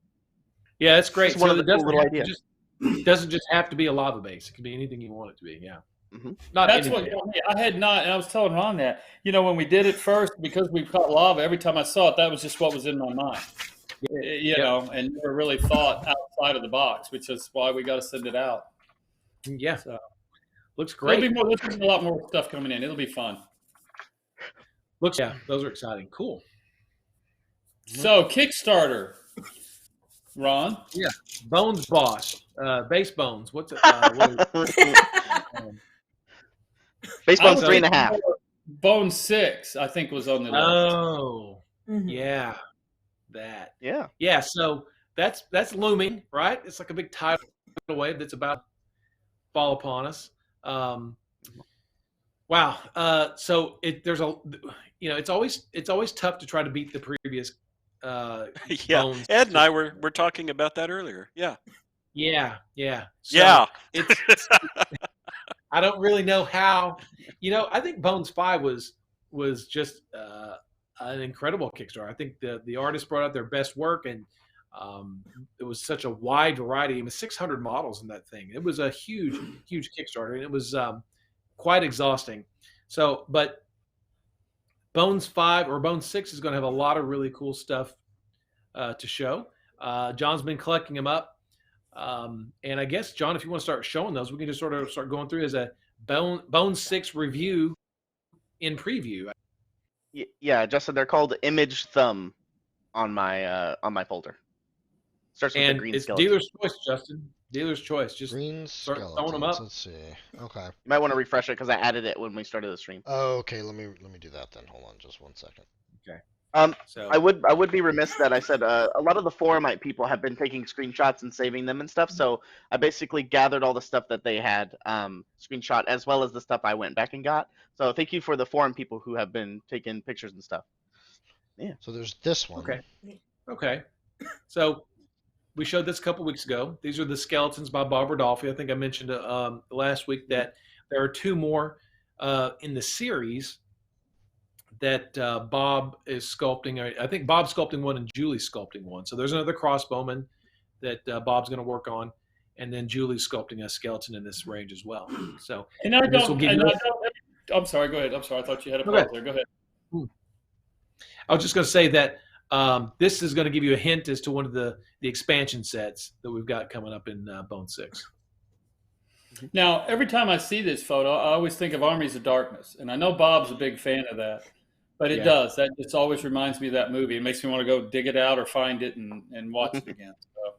Yeah, it's great. It's one of the cool little ideas. It doesn't just have to be a lava base. It can be anything you want it to be. Yeah. That's what I had not, and I was telling Ron that, when we did it first, because we caught lava, every time I saw it, that was just what was in my mind, and never really thought outside of the box, which is why we got to send it out. Yeah. So, looks great. There'll be a lot more stuff coming in. It'll be fun. those are exciting. Cool. So Kickstarter, Ron. Yeah, Bones Boss, Base Bones. What's it? Base Bones 3.5. Bone 6, I think, was on the list. Oh, yeah, that. Yeah. So that's looming, right? It's like a big tidal wave that's about to fall upon us. Wow. So there's a, it's always tough to try to beat the previous. Bones. Ed and I were talking about that earlier. Yeah. So it's I don't really know how. I think Bones 5 was just an incredible Kickstarter. I think the artists brought out their best work, and it was such a wide variety. I mean, 600 models in that thing. It was a huge Kickstarter, and it was quite exhausting. So, but Bones 5 or Bones 6 is going to have a lot of really cool stuff to show. John's been collecting them up. And I guess, John, if you want to start showing those, we can just sort of start going through as a Bones 6 review in preview. Yeah, Justin, they're called Image Thumb on my folder. Starts with the green it's skeleton. dealer's choice, Justin. Dealer's choice. Just green start skeletons. throwing them up. Let's see. Okay. You might want to refresh it because I added it when we started the stream. Oh, okay. Let me do that then. Hold on, just 1 second. Okay. So I would be remiss that I said a lot of the forumite people have been taking screenshots and saving them and stuff. So I basically gathered all the stuff that they had screenshot as well as the stuff I went back and got. So thank you for the forum people who have been taking pictures and stuff. Yeah. So there's this one. Okay. So we showed this a couple weeks ago. These are the skeletons by Bob Rodolfi. I think I mentioned last week that there are 2 more in the series that Bob is sculpting. I think Bob's sculpting one and Julie's sculpting one. So there's another crossbowman that Bob's going to work on, and then Julie's sculpting a skeleton in this range as well. So I'm sorry. Go ahead. I'm sorry. I thought you had a pause there. Go ahead. I was just going to say that this is going to give you a hint as to one of the expansion sets that we've got coming up in Bone 6. Now, every time I see this photo, I always think of Armies of Darkness, and I know Bob's a big fan of that. But it does. That just always reminds me of that movie. It makes me want to go dig it out or find it and watch it again. So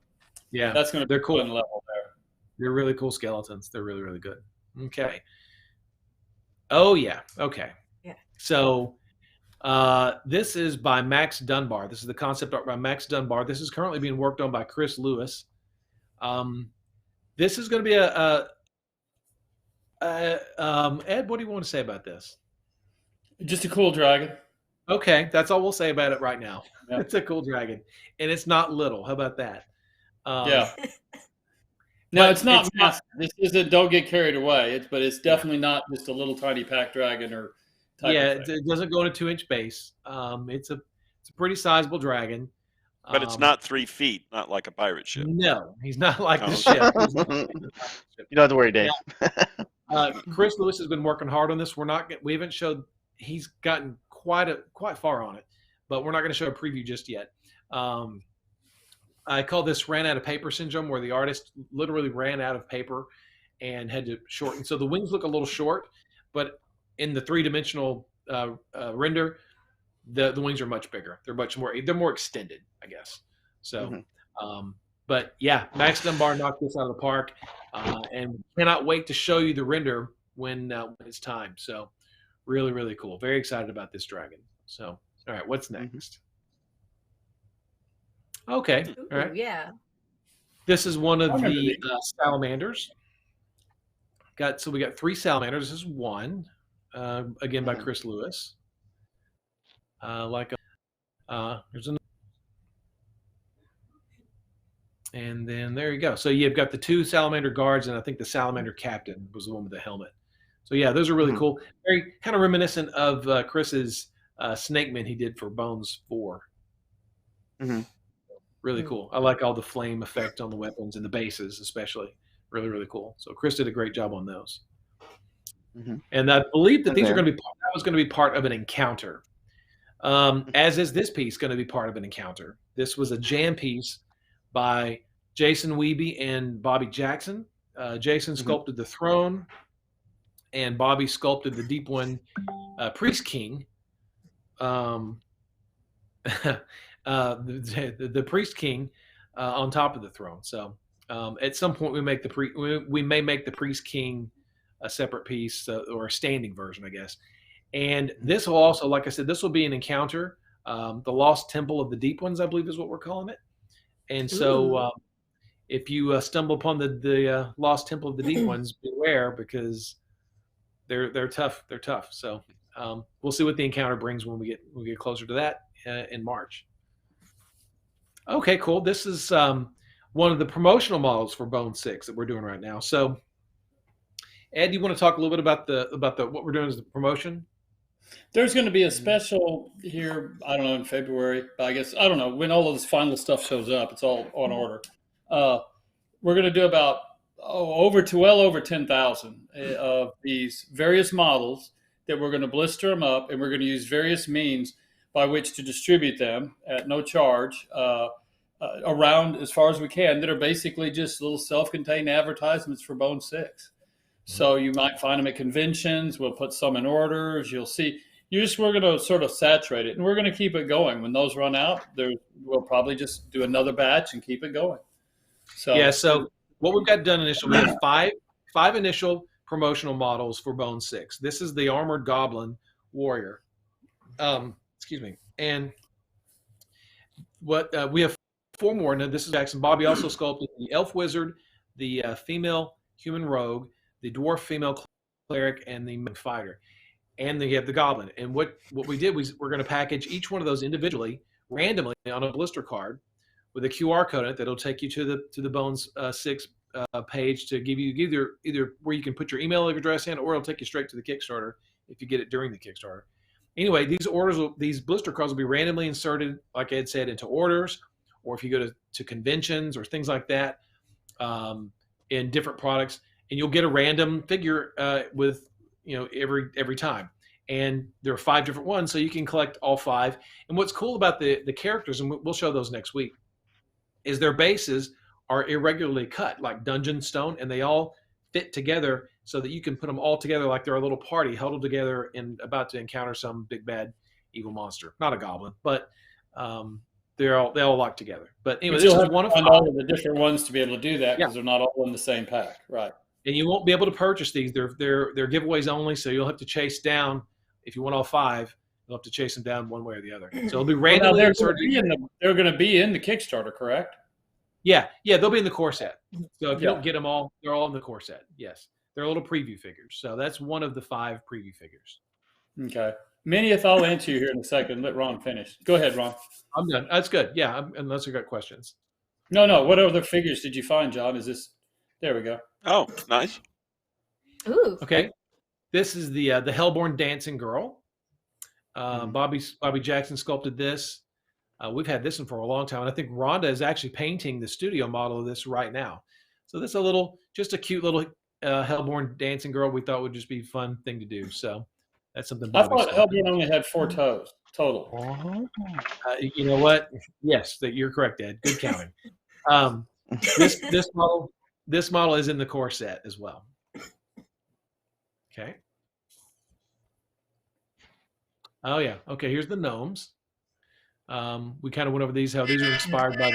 yeah, that's going to be they're cool. Fun level there. They're really cool skeletons. They're really, really good. Okay. Oh yeah. Okay. Yeah. So this is by Max Dunbar. This is the concept art by Max Dunbar. This is currently being worked on by Chris Lewis. This is going to be Ed, what do you want to say about this? Just a cool dragon. Okay, that's all we'll say about it right now. Yeah. It's a cool dragon, and it's not little. How about that? Yeah. No, it's not massive. This isn't. Don't get carried away. But it's definitely not just a little tiny pack dragon or. It doesn't go in a 2-inch base. It's a pretty sizable dragon. But it's not 3 feet, not like a pirate ship. No, he's not like the ship. You don't have to worry, Dave. Chris Lewis has been working hard on this. We haven't showed. He's gotten quite far on it, but we're not going to show a preview just yet. I call this ran out of paper syndrome, where the artist literally ran out of paper and had to shorten. So the wings look a little short, but in the 3-dimensional render, the wings are much bigger. They're more extended, I guess. So, but yeah, Max Dunbar knocked this out of the park, and cannot wait to show you the render when it's time. So, really, really cool. Very excited about this dragon. So, all right, what's next? Okay, all right. Yeah. This is one of the salamanders. We got 3 salamanders. This is one, again by Chris Lewis. Here's another. And then there you go. So you've got the 2 salamander guards, and I think the salamander captain was the one with the helmet. So yeah, those are really cool. Very kind of reminiscent of Chris's Snakeman he did for Bones 4. Really cool. I like all the flame effect on the weapons and the bases, especially. Really, really cool. So Chris did a great job on those. And I believe that these are going to be part of an encounter. As is this piece going to be part of an encounter. This was a jam piece by Jason Wiebe and Bobby Jackson. Jason sculpted the throne, and Bobby sculpted the Deep One Priest King. the priest king on top of the throne. So at some point we may make the priest king a separate piece or a standing version, I guess. And this will also, like I said, this will be an encounter. The Lost Temple of the Deep Ones, I believe, is what we're calling it. And so if you stumble upon the Lost Temple of the Deep Ones, beware, because they're tough. They're tough. So we'll see what the encounter brings when we get closer to that in March. Okay, cool. This is one of the promotional models for Bone 6 that we're doing right now. So, Ed, you want to talk a little bit about the what we're doing as the promotion? There's going to be a special here, I don't know, in February, but I guess, I don't know, when all of this final stuff shows up, it's all on order. We're going to do about over 10,000 of these various models that we're going to blister them up, and we're going to use various means by which to distribute them at no charge around as far as we can, that are basically just little self-contained advertisements for Bone 6. So you might find them at conventions. We'll put some in orders. You'll see. We're going to sort of saturate it, and we're going to keep it going. When those run out, we'll probably just do another batch and keep it going. So yeah. So what we've got done initially, we have five initial promotional models for Bone 6. This is the armored goblin warrior. Excuse me. And what we have 4 more. Now this is Jackson. Bobby also sculpted the elf wizard, the female human rogue, the dwarf female cleric, and the fighter. And then you have the goblin. And what we did was we're going to package each one of those individually, randomly on a blister card with a QR code in it that'll take you to the Bones 6 page to give you either where you can put your email address in, or it'll take you straight to the Kickstarter if you get it during the Kickstarter. Anyway, these blister cards will be randomly inserted, like Ed said, into orders, or if you go to conventions or things like that, in different products. And you'll get a random figure with every time. And there are 5 different ones, so you can collect all 5. And what's cool about the characters, and we'll show those next week, is their bases are irregularly cut, like dungeon stone, and they all fit together so that you can put them all together like they're a little party huddled together and about to encounter some big bad evil monster. Not a goblin, but they all lock together. But anyway, this is one of 5. All of the different ones to be able to do that, because they're not all in the same pack, right? And you won't be able to purchase these. They're giveaways only, so you'll have to chase down, if you want all 5, you'll have to chase them down one way or the other. So it'll be randomly inserted. They're going to be in the Kickstarter, correct? Yeah, they'll be in the core set. So if you don't get them all, they're all in the core set. Yes, they're little preview figures. So that's one of the 5 preview figures. Okay. Manyeth, I'll answer you here in a second. Let Ron finish. Go ahead, Ron. I'm done. That's good. Yeah, unless you got questions. No. What other figures did you find, John? There we go. Oh, nice. Ooh. Okay. This is the Hellborn dancing girl. Bobby Jackson sculpted this. We've had this one for a long time, and I think Rhonda is actually painting the studio model of this right now. So this is just a cute little Hellborn dancing girl. We thought would just be a fun thing to do. So that's something. I thought Hellborn only had 4 toes total. You know what? Yes, you're correct, Ed. Good counting. This model is in the core set as well. Okay. Oh yeah. Okay. Here's the gnomes. We kind of went over these. How these are inspired by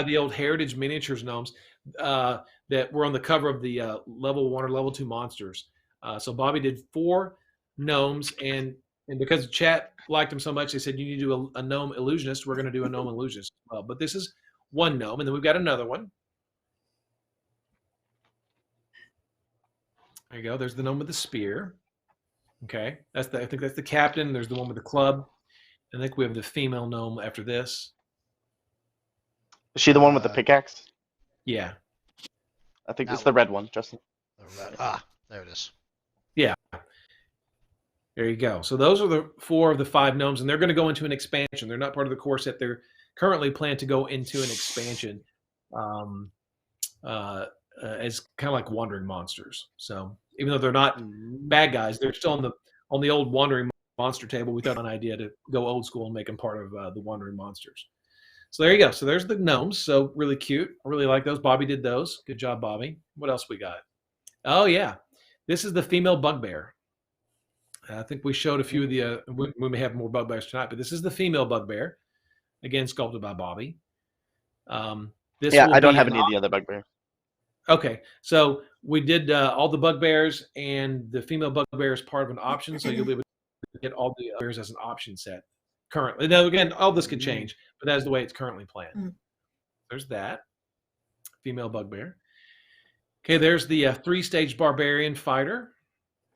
the old Heritage Miniatures gnomes that were on the cover of the level 1 or level 2 monsters. So Bobby did 4 gnomes, and because the chat liked them so much, they said you need to do a gnome illusionist. We're going to do a gnome illusionist as well. But this is 1 gnome, and then we've got another one. There you go. There's the gnome with the spear. Okay, I think that's the captain. There's the one with the club. I think we have the female gnome after this. Is she the one with the pickaxe? Yeah. I think it's the red one, Justin. There it is. Yeah. There you go. So those are the 4 of the 5 gnomes, and they're going to go into an expansion. They're not part of the core set. They're currently planned to go into an expansion as kind of like wandering monsters. So even though they're not bad guys, they're still on the old wandering monster table. We thought an idea to go old school and make them part of the wandering monsters. So there you go. So there's the gnomes. So really cute. I really like those. Bobby did those. Good job, Bobby. What else we got? Oh yeah, this is the female bugbear. I think we showed a few of the. We may have more bugbears tonight, but this is the female bugbear, again sculpted by Bobby. This Yeah, will I don't be have an any of the other bugbears. Okay, so we did all the bugbears, and the female bugbear is part of an option, so you'll be able to get all the bugbears as an option set currently. Now, again, all this could change, but that's the way it's currently planned. There's that female bugbear. Okay, there's the 3-stage barbarian fighter.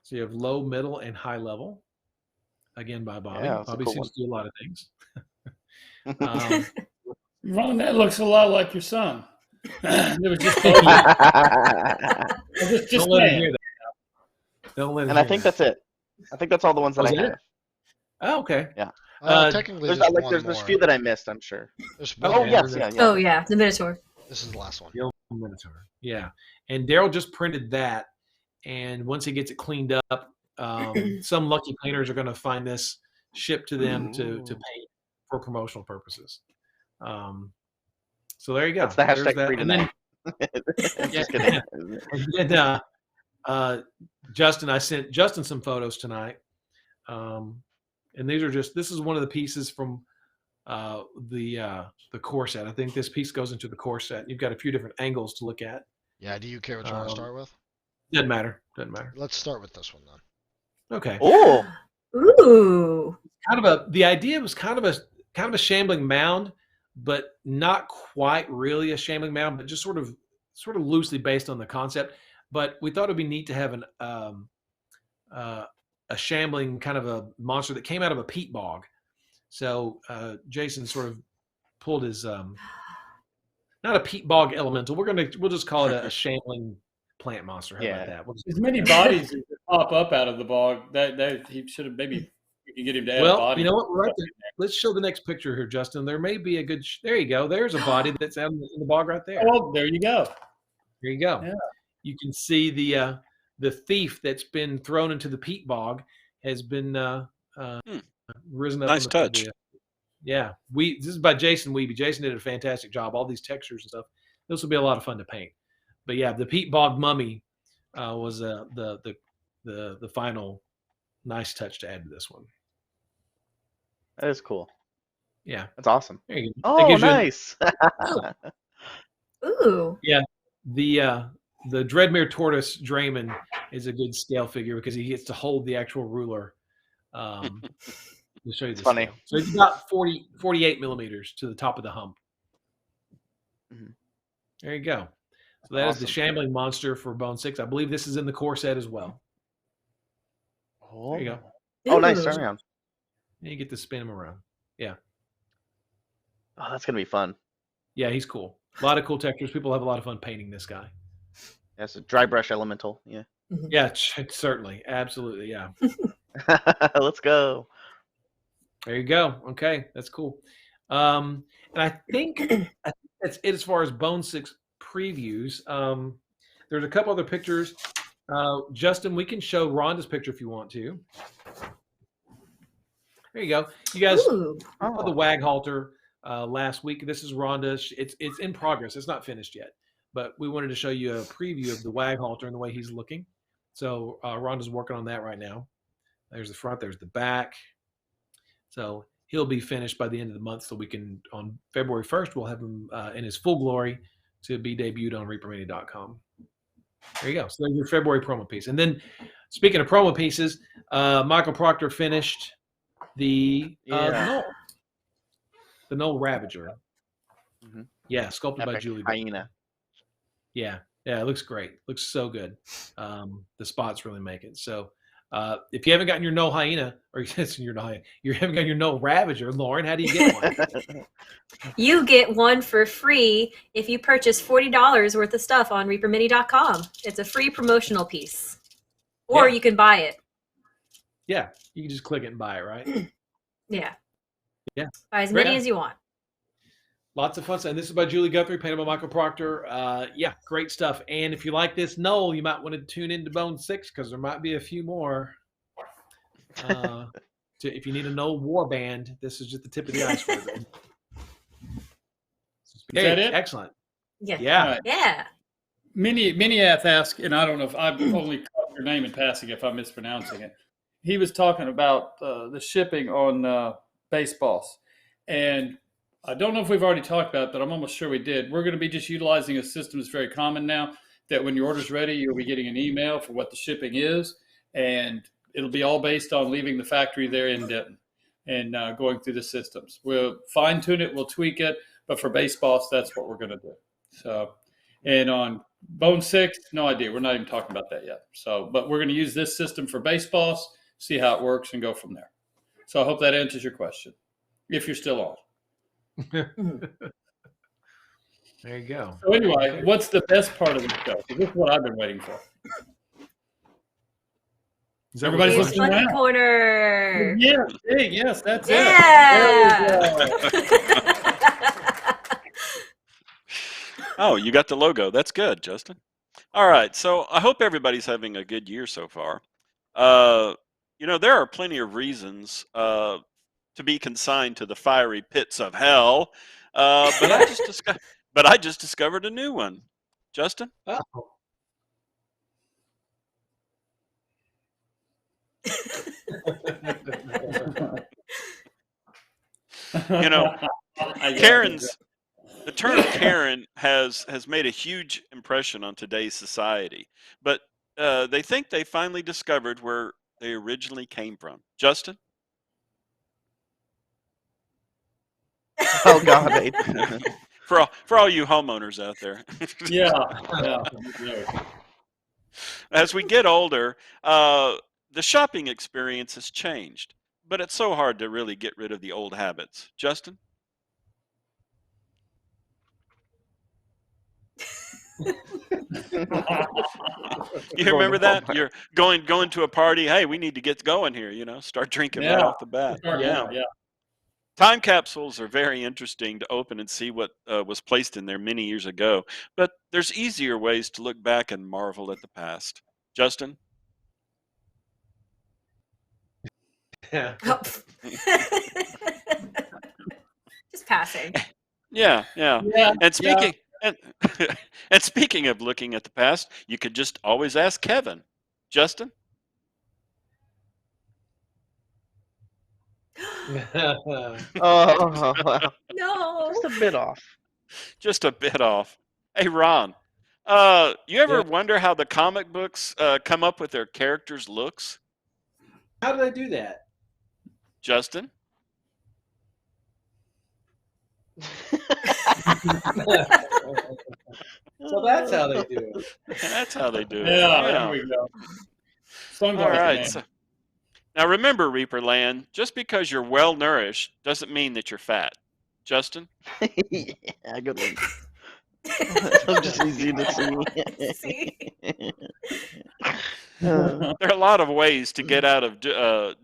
So you have low, middle, and high level. Again, by Bobby. Yeah, Bobby cool seems to do a lot of things. Ron, that looks a lot like your son. It was just Don't let him hear that. Don't let him and I hear think that. that's it. I think that's all the ones that I have. Oh, okay. Yeah. Technically, There's there's one there's more. a few that I missed, I'm sure. There's one Oh more. yes, yeah. Oh yeah, the Minotaur. This is the last one. Minotaur. Yeah. And Daryl just printed that. And once he gets it cleaned up, some lucky painters are going to find this shipped to them to paint for promotional purposes. So there you go. That's the hashtag There's free that. And then, Just kidding. and then Justin, I sent Justin some photos tonight. And these are this is one of the pieces from the core set. I think this piece goes into the core set. You've got a few different angles to look at. Yeah, do you care what you want to start with? Doesn't matter. Let's start with this one then. Okay. Oh. Ooh. The idea was kind of a shambling mound, but not quite really a shambling mound, but just sort of loosely based on the concept. But we thought it'd be neat to have a shambling kind of a monster that came out of a peat bog. So Jason sort of pulled his not a peat bog elemental. We'll just call it a shambling plant monster. How about that? As many bodies that pop up out of the bog, that he should have maybe we can get him to add a body. You know what? Right there. Let's show the next picture here, Justin. There may be a good. There you go. There's a body that's out in the bog right there. Oh, there you go. There you go. Yeah. You can see the thief that's been thrown into the peat bog has been risen up. Nice touch. Yeah, this is by Jason Wiebe. Jason did a fantastic job. All these textures and stuff. This will be a lot of fun to paint. But yeah, the peat bog mummy was the final nice touch to add to this one. That is cool. Yeah, that's awesome. There you go. Oh, nice. Ooh. Yeah, the Dreadmere Tortoise Draymond is a good scale figure because he gets to hold the actual ruler. To show you this. Funny. Scale. So it's about 48 millimeters to the top of the hump. Mm-hmm. There you go. So that is the shambling monster for Bone 6. I believe this is in the core set as well. Oh, there you go. Oh, nice. Turn around. And you get to spin him around. Yeah. Oh, that's gonna be fun. Yeah, he's cool. A lot of cool textures. People have a lot of fun painting this guy. That's a dry brush elemental. Yeah. Yeah, certainly. Absolutely. Yeah. Let's go. There you go. Okay, that's cool. And I think that's it as far as Bone 6 previews. There's a couple other pictures. Justin, we can show Rhonda's picture if you want to. There you go. You guys saw the Wag Halter last week. This is Rhonda. It's in progress. It's not finished yet, but we wanted to show you a preview of the Wag Halter and the way he's looking. So Rhonda's working on that right now. There's the front. There's the back. So he'll be finished by the end of the month. So we can, on February 1st, we'll have him in his full glory to be debuted on reapermania.com. There you go. So there's your February promo piece. And then, speaking of promo pieces, Michael Proctor finished the Gnoll Ravager. Mm-hmm. Yeah, sculpted by Julie. Hyena. Yeah, it looks great. Looks so good. The spots really make it. So if you haven't gotten your Gnoll Hyena, or you haven't got your Gnoll Ravager, Lauren, how do you get one? You get one for free if you purchase $40 worth of stuff on reapermini.com. It's a free promotional piece. Or you can buy it. Yeah, you can just click it and buy it, right? Yeah. Yeah. Buy as many as you want. Lots of fun stuff. And this is by Julie Guthrie, painted by Michael Proctor. Yeah, great stuff. And if you like this Gnoll, you might want to tune into Bone 6 because there might be a few more. If you need a Gnoll war band, this is just the tip of the iceberg. Is that it? Excellent. Yeah. Yeah. Right. Yeah. Miniath asked, and I don't know if I've only caught your name in passing if I'm mispronouncing it. he was talking about the shipping on Baseballs, and I don't know if we've already talked about it, but I'm almost sure we did. We're going to be just utilizing a system that's very common now, that when your order's ready, you'll be getting an email for what the shipping is, and it'll be all based on leaving the factory there in Denton and going through the systems. We'll fine-tune it, we'll tweak it, but for Baseballs, that's what we're going to do. So, and on Bone 6, no idea. We're not even talking about that yet. So, but we're going to use this system for Baseballs, see how it works, and go from there. So I hope that answers your question, if you're still on. There you go. So anyway, what's the best part of the show? This is what I've been waiting for. Is that Everybody's It's looking Funny around. Corner. Yes, big, yes, that's Yeah. it. There we go. Oh, you got the logo. That's good, Justin. All right. So I hope everybody's having a good year so far. There are plenty of reasons to be consigned to the fiery pits of hell, but I just discovered a new one. Justin? Oh. The term Karen has made a huge impression on today's society, but they think they finally discovered where they originally came from. Justin? Oh God! For all you homeowners out there. Yeah. As we get older, the shopping experience has changed, but it's so hard to really get rid of the old habits. Justin? You remember that? You're going to a party. Hey, we need to get going here. Start drinking right off the bat. Yeah. Time capsules are very interesting to open and see what was placed in there many years ago. But there's easier ways to look back and marvel at the past. Justin? Yeah. Just passing. Yeah. And speaking and speaking of looking at the past, you could just always ask Kevin. Justin? Oh, well, No. just a bit off. Just a bit off. Hey, Ron, you ever wonder how the comic books come up with their characters' looks? How do they do that? Justin? So that's how they do it. That's how they do it. Yeah, there we go. All right. So, now remember, Reaper Land, just because you're well nourished doesn't mean that you're fat. Justin? Yeah, good one. I'm just easy to see. There are a lot of ways to get out of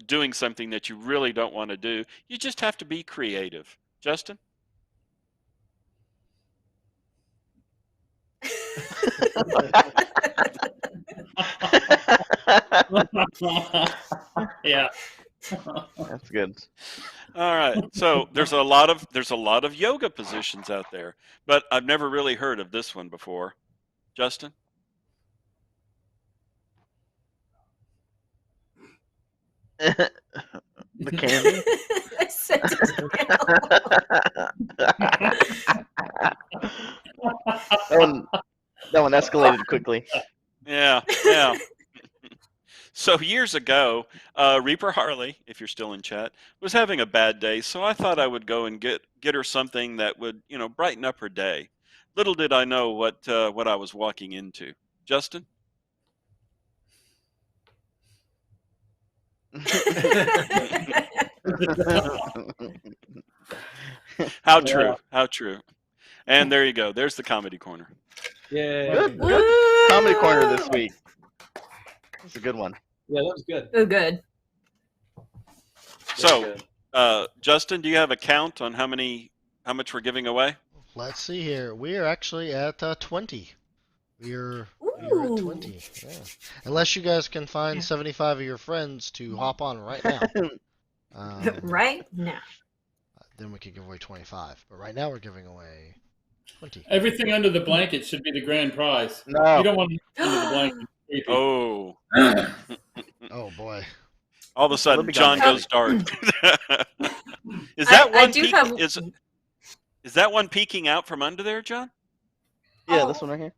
doing something that you really don't want to do. You just have to be creative. Justin? Yeah. That's good. All right. So there's a lot of yoga positions out there, but I've never really heard of this one before. Justin? The candy. I said that one escalated quickly. Yeah. So years ago, Reaper Harley, if you're still in chat, was having a bad day, so I thought I would go and get her something that would, brighten up her day. Little did I know what I was walking into. Justin? How true. How true. And there you go. There's the comedy corner. Yeah. Good comedy corner this week. It's a good one. Yeah, that was good. Oh, good. So, Justin, do you have a count on how much we're giving away? Let's see here. We are actually at 20. We're at 20. Yeah. Unless you guys can find 75 of your friends to hop on right now. Right now. Then we could give away 25. But right now we're giving away 20. Everything under the blanket should be the grand prize. No. You don't want to under the blanket. Oh. Oh boy. All of a sudden, be John gone. goes dark. Is that I one do peek, have- is that one peeking out from under there, John? Yeah, this one right here.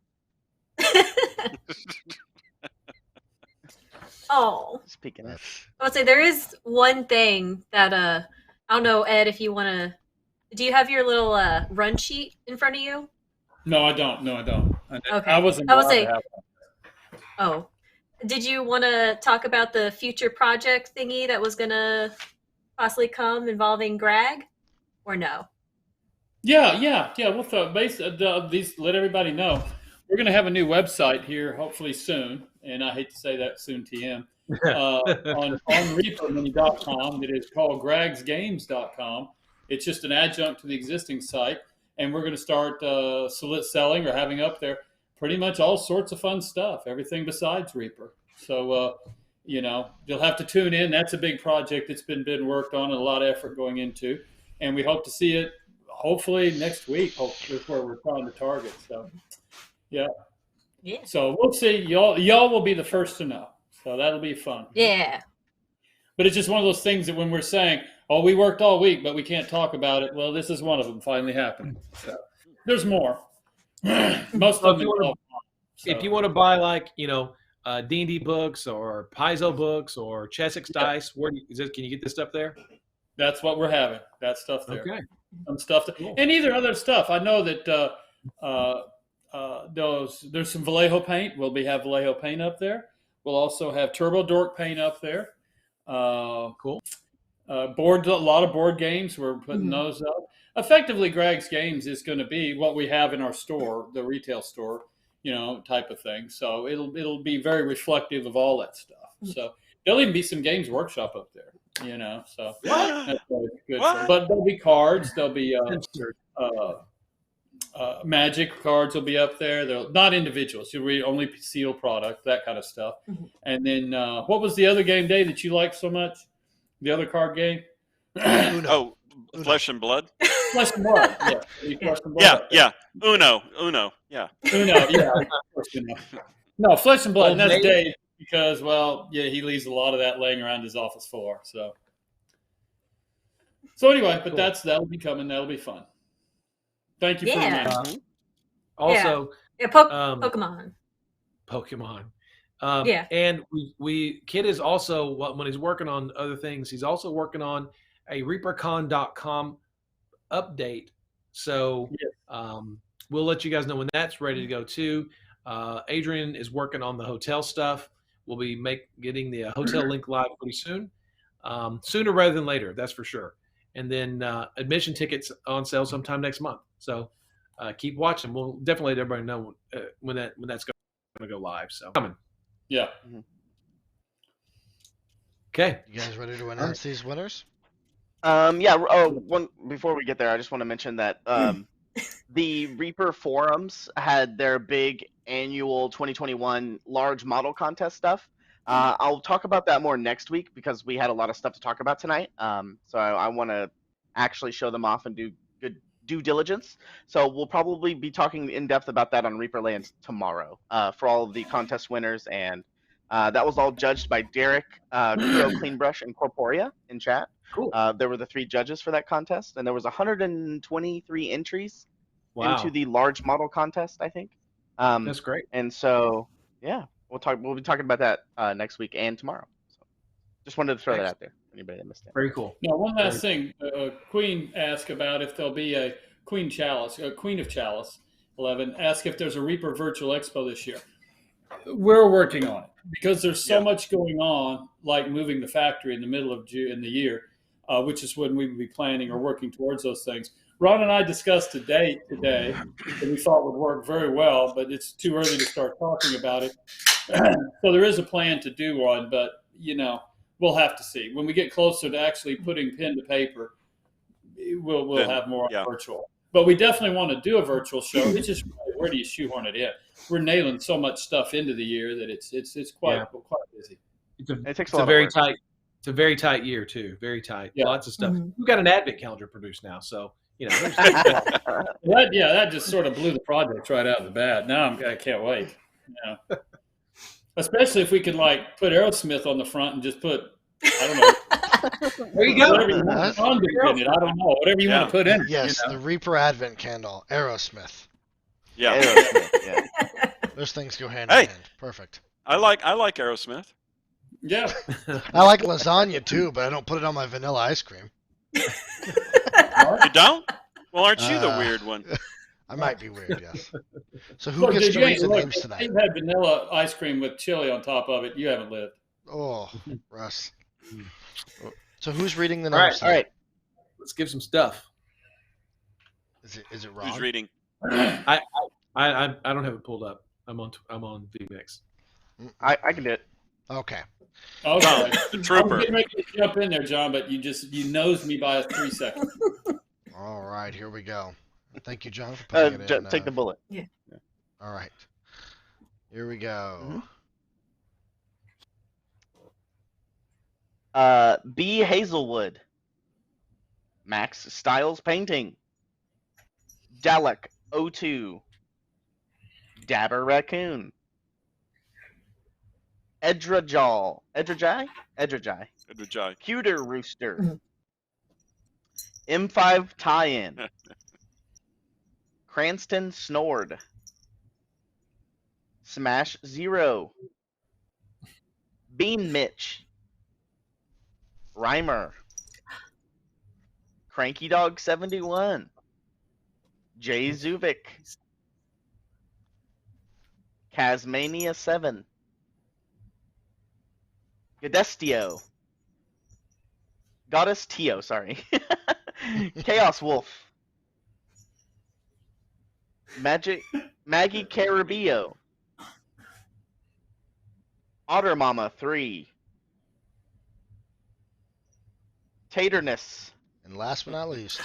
Oh, Speaking of, I would say there is one thing that I don't know, Ed, if you want to. Do you have your little run sheet in front of you? No, I don't. No, I don't. Okay. I wasn't. I would allowed say- to have one. Oh, did you want to talk about the future project thingy that was gonna possibly come involving Greg, or no? Yeah. We'll let everybody know. We're going to have a new website here, hopefully soon. And I hate to say that soon, TM. On reaperlive.com that is called gregsgames.com. It's just an adjunct to the existing site. And we're going to start selling or having up there pretty much all sorts of fun stuff, everything besides Reaper. So, you'll have to tune in. That's a big project that's been worked on and a lot of effort going into. And we hope to see it hopefully next week. Hopefully that's where we're trying to target. So, yeah. So we'll see. Y'all will be the first to know. So that'll be fun. Yeah. But it's just one of those things that when we're saying, "Oh, we worked all week, but we can't talk about it," well, this is one of them finally happening. So there's more. Most of them. If you want to buy D&D books or Paizo books or Chessex dice, can you get this stuff there? That's what we're having. That stuff there. Okay. Some stuff and either other stuff. I know that there's some Vallejo paint. We'll have Vallejo paint up there. We'll also have Turbo Dork paint up there. Cool. A lot of board games. We're putting those up. Effectively, Greg's Games is going to be what we have in our store, the retail store, type of thing. So it'll be very reflective of all that stuff. So there'll even be some Games Workshop up there. So that's always good. But there'll be cards. There'll be Magic cards will be up there. They're not individuals. You'll read only sealed product, that kind of stuff. And then what was the other game, Dave, that you liked so much? The other card game? Uno. Flesh and Blood? Flesh and Blood. Yeah. Flesh and Blood. Yeah. Uno. Yeah. Uno. Yeah. Of course, No, Flesh and Blood. And that's Dave. Dave because, he leaves a lot of that laying around his office floor. So anyway, but Cool. that'll be coming. That'll be fun. Thank you for reminding me. Also, Pokemon. Pokemon. And Kid is also, when he's working on other things, he's also working on a reapercon.com update. So we'll let you guys know when that's ready to go too. Adrian is working on the hotel stuff. We'll be getting the hotel link live pretty soon. Sooner rather than later, that's for sure. And then admission tickets on sale sometime next month. So keep watching. We'll definitely let everybody know when that's going to go live. So coming. Yeah. Okay. You guys ready to announce these winners? Before we get there, I just want to mention that the Reaper forums had their big annual 2021 large model contest stuff. I'll talk about that more next week because we had a lot of stuff to talk about tonight. So I want to actually show them off and do good due diligence. So we'll probably be talking in depth about that on Reaper Lands tomorrow for all of the contest winners. And that was all judged by Derek, Kuro Cleanbrush, and Corporea in chat. Cool. There were the 3 judges for that contest, and there was 123 entries into the large model contest, I think. That's great. And so, we'll be talking about that next week and tomorrow. So just wanted to throw that out there. Anybody that missed it. Very cool. Now, one last thing. Queen asked about if there'll be a Queen of Chalice 11. Asked if there's a Reaper Virtual Expo this year. We're working on it because there's so much going on, like moving the factory in the middle of June in the year, which is when we would be planning or working towards those things. Ron and I discussed a date today that we thought would work very well, but it's too early to start talking about it. So there is a plan to do one, but, we'll have to see. When we get closer to actually putting pen to paper, we'll have more virtual. But we definitely want to do a virtual show. It's just where do you shoehorn it in? We're nailing so much stuff into the year that it's quite busy. It takes It's a very tight year too. Very tight. Yeah. Lots of stuff. We've got an advent calendar produced now, so that just sort of blew the project right out of the bat. Now I can't wait. Especially if we could put Aerosmith on the front and just put I don't know. There you go. Whatever you want to put in it, I don't know. Whatever you want to put in it. Yes, you know? the Reaper Advent Candle, Aerosmith. Yeah. Aerosmith, yeah. Those things go hand Hey. in hand. Perfect. I like Aerosmith. Yeah. I like lasagna too, but I don't put it on my vanilla ice cream. You don't? Well, aren't you the weird one? I might be weird, yes. So who Look, gets dude, to you read ain't the look, names tonight? You've had vanilla ice cream with chili on top of it. You haven't lived. Oh, Russ. So who's reading the All names right, all right. Let's give some stuff. Is it Ron? Who's reading? I don't have it pulled up. I'm on VMix. I can do it. Okay. Okay. The I'm trooper. getting ready to jump in there, John, but you nosed me by 3 seconds. All right, here we go. Thank you, John, for putting it in. Take the bullet. All right. Here we go. B. Hazelwood. Max Styles Painting. Dalek 02. Dabber Raccoon. Edrajai. Good job. Cuter Rooster. M5 Tie-In. Cranston Snored. Smash Zero. Bean Mitch. Rhymer. Cranky Dog 71. Jay Zuvik. Casmania 7. Gadestio. Goddess Tio, sorry. Chaos Wolf. Maggie Carabio. Otter Mama 3. Taterness. And last but not least,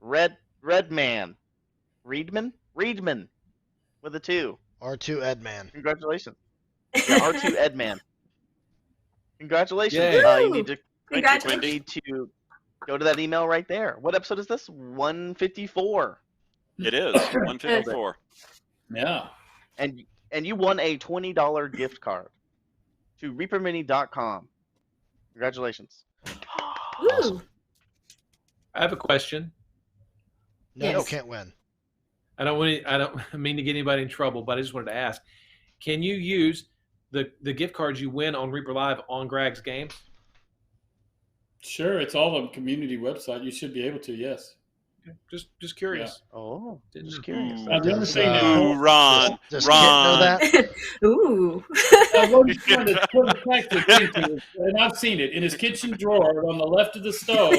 Redman. Reedman. With a 2. R2 Edman. Congratulations. Yeah, R2 Edman. Congratulations. Yay. You need to Congratulations. go to that email right there. What episode is this? 154. It is 154. Yeah. And you won a $20 gift card to reapermini.com. Congratulations. Ooh. I have a question. No, Yes. you can't win. I don't mean to get anybody in trouble, but I just wanted to ask: can you use the gift cards you win on Reaper Live on Greg's games? Sure. It's all on the community website. You should be able to, yes. Okay. Just curious. Oh, Didn't just know. curious. The other Does, thing that Ooh, Ron. Does Kit know that? Ooh. what he's trying to put a factor into, and I've seen it, in his kitchen drawer on the left of the stove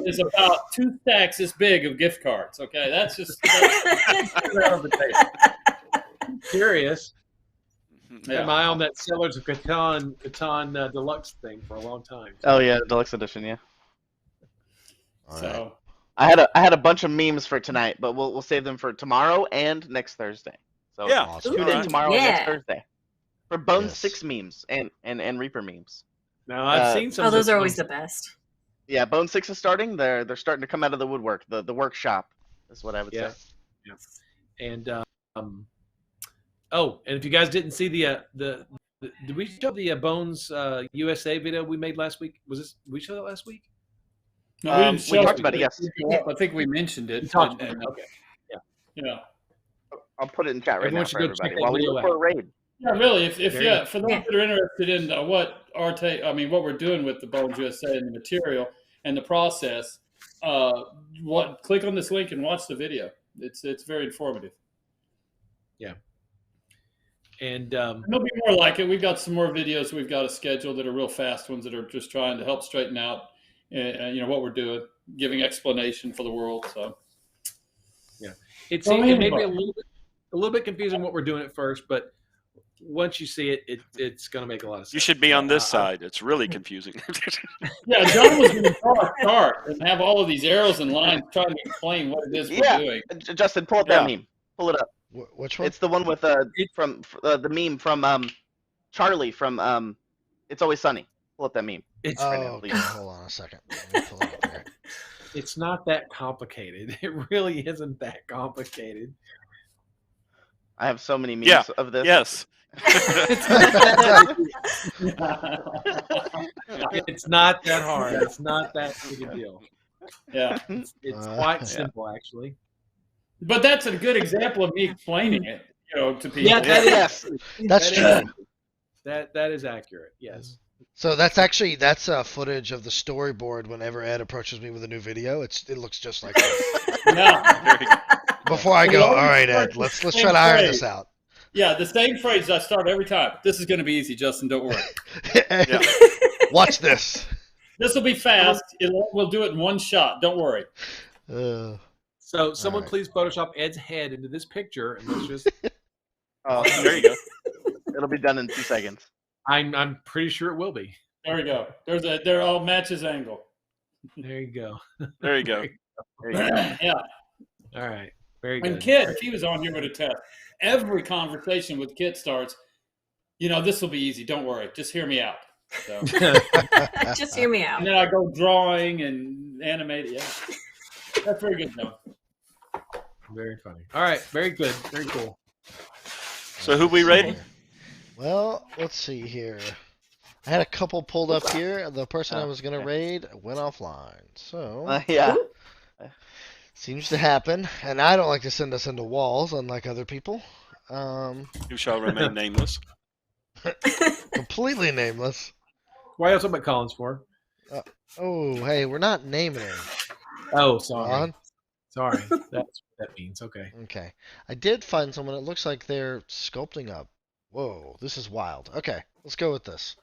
is about 2 stacks this big of gift cards. Okay, that's just right on the table. Curious. Yeah. Am I on that Sellers of Catan Deluxe thing for a long time? Oh yeah, deluxe edition. Yeah. All right. So I had a bunch of memes for tonight, but we'll save them for tomorrow and next Thursday. So Yeah. Awesome. tune in Alright. tomorrow and next Yeah. Thursday for Bone Yes. 6 memes and Reaper memes. Now I've seen some. Oh, of those those are always ones. the best. Yeah, Bone 6 is starting. They're starting to come out of the woodwork. The workshop is what I would Yeah. say. And oh, and if you guys didn't see the did we show the Bones USA video we made last week? Did we show that last week? no, we didn't We show talked it. about it, yes. I think we mentioned it. We talked and- about it. Okay. yeah. I'll put it in chat right Everyone now should for go check everybody that while we video look for a raid. Yeah, really. If There you yeah, go. for those Yeah. that are interested in what what we're doing with the Bones USA and the material and the process, click on this link and watch the video. It's very informative. And And there'll be more like it. We've got some more videos we've got a schedule that are real fast ones that are just trying to help straighten out, what we're doing, giving explanation for the world. So it Well, may be anyway. a little bit confusing what we're doing at first, but once you see it, it's going to make a lot of sense. You should be on this I- side. It's really confusing. yeah, John was going to draw a chart and have all of these arrows and lines trying to explain what it is Yeah. we're doing. Justin, pull up that Yeah. meme. Pull it up. Which one? It's the one with from the meme from Charlie from It's Always Sunny. Pull up that meme. It's right now, Oh, okay. please. Hold on a second. Let me pull it up here. it's not that complicated. It really isn't that complicated. I have so many memes Yeah, of this. yes. It's not that hard. It's not that big a deal. Yeah. It's quite Yeah. simple, actually. But that's a good example of me explaining it, to people. Yeah, that Yes. That's that true. is- that is accurate. Yes. So that's footage of the storyboard. Whenever Ed approaches me with a new video, it looks just like that. Yeah. Very good. Before I We go, all always right, start Ed, with let's the try to same iron phrase. this out. Yeah, the same phrase I start every time. This is going to be easy, Justin. Don't worry. Yeah. Watch this. This will be fast. We'll do it in one shot. Don't worry. So someone right. please Photoshop Ed's head into this picture, and let's just. Oh, There you go. it'll be done in 2 seconds. I'm pretty sure it will be. There we go. They're all matches angle. There you go. There you go. There you go. Yeah. All right. Very good. And Kit, if he was on here with a test, every conversation with Kit starts, this will be easy. Don't worry. Just hear me out. So, Just hear me out. and then I go drawing and animate. Yeah. That's very good, though. Very funny. All right. Very good. Very cool. So who we rating? Well, let's see here. I had a couple pulled up here. The person I was gonna raid went offline, so Yeah. seems to happen. And I don't like to send us into walls, unlike other people. Who shall remain nameless? Completely nameless. Why else about Collins for? Oh, hey, we're not naming him. Oh, sorry. On. Sorry. That's what that means. Okay. Okay. I did find someone. It looks like they're sculpting up. Whoa, this is wild. Okay, let's go with this.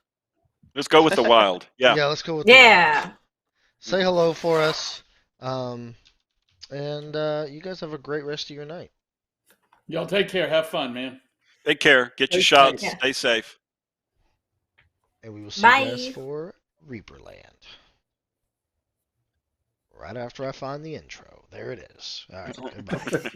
Let's go with the wild. Yeah. Yeah, let's go with the wild. Yeah. Say hello for us. And you guys have a great rest of your night. Y'all take care. Have fun, man. Take care. Get your Stay shots. safe. Stay safe. And we will see Bye. you guys for Reaperland. Right after I find the intro. There it is. All right, goodbye.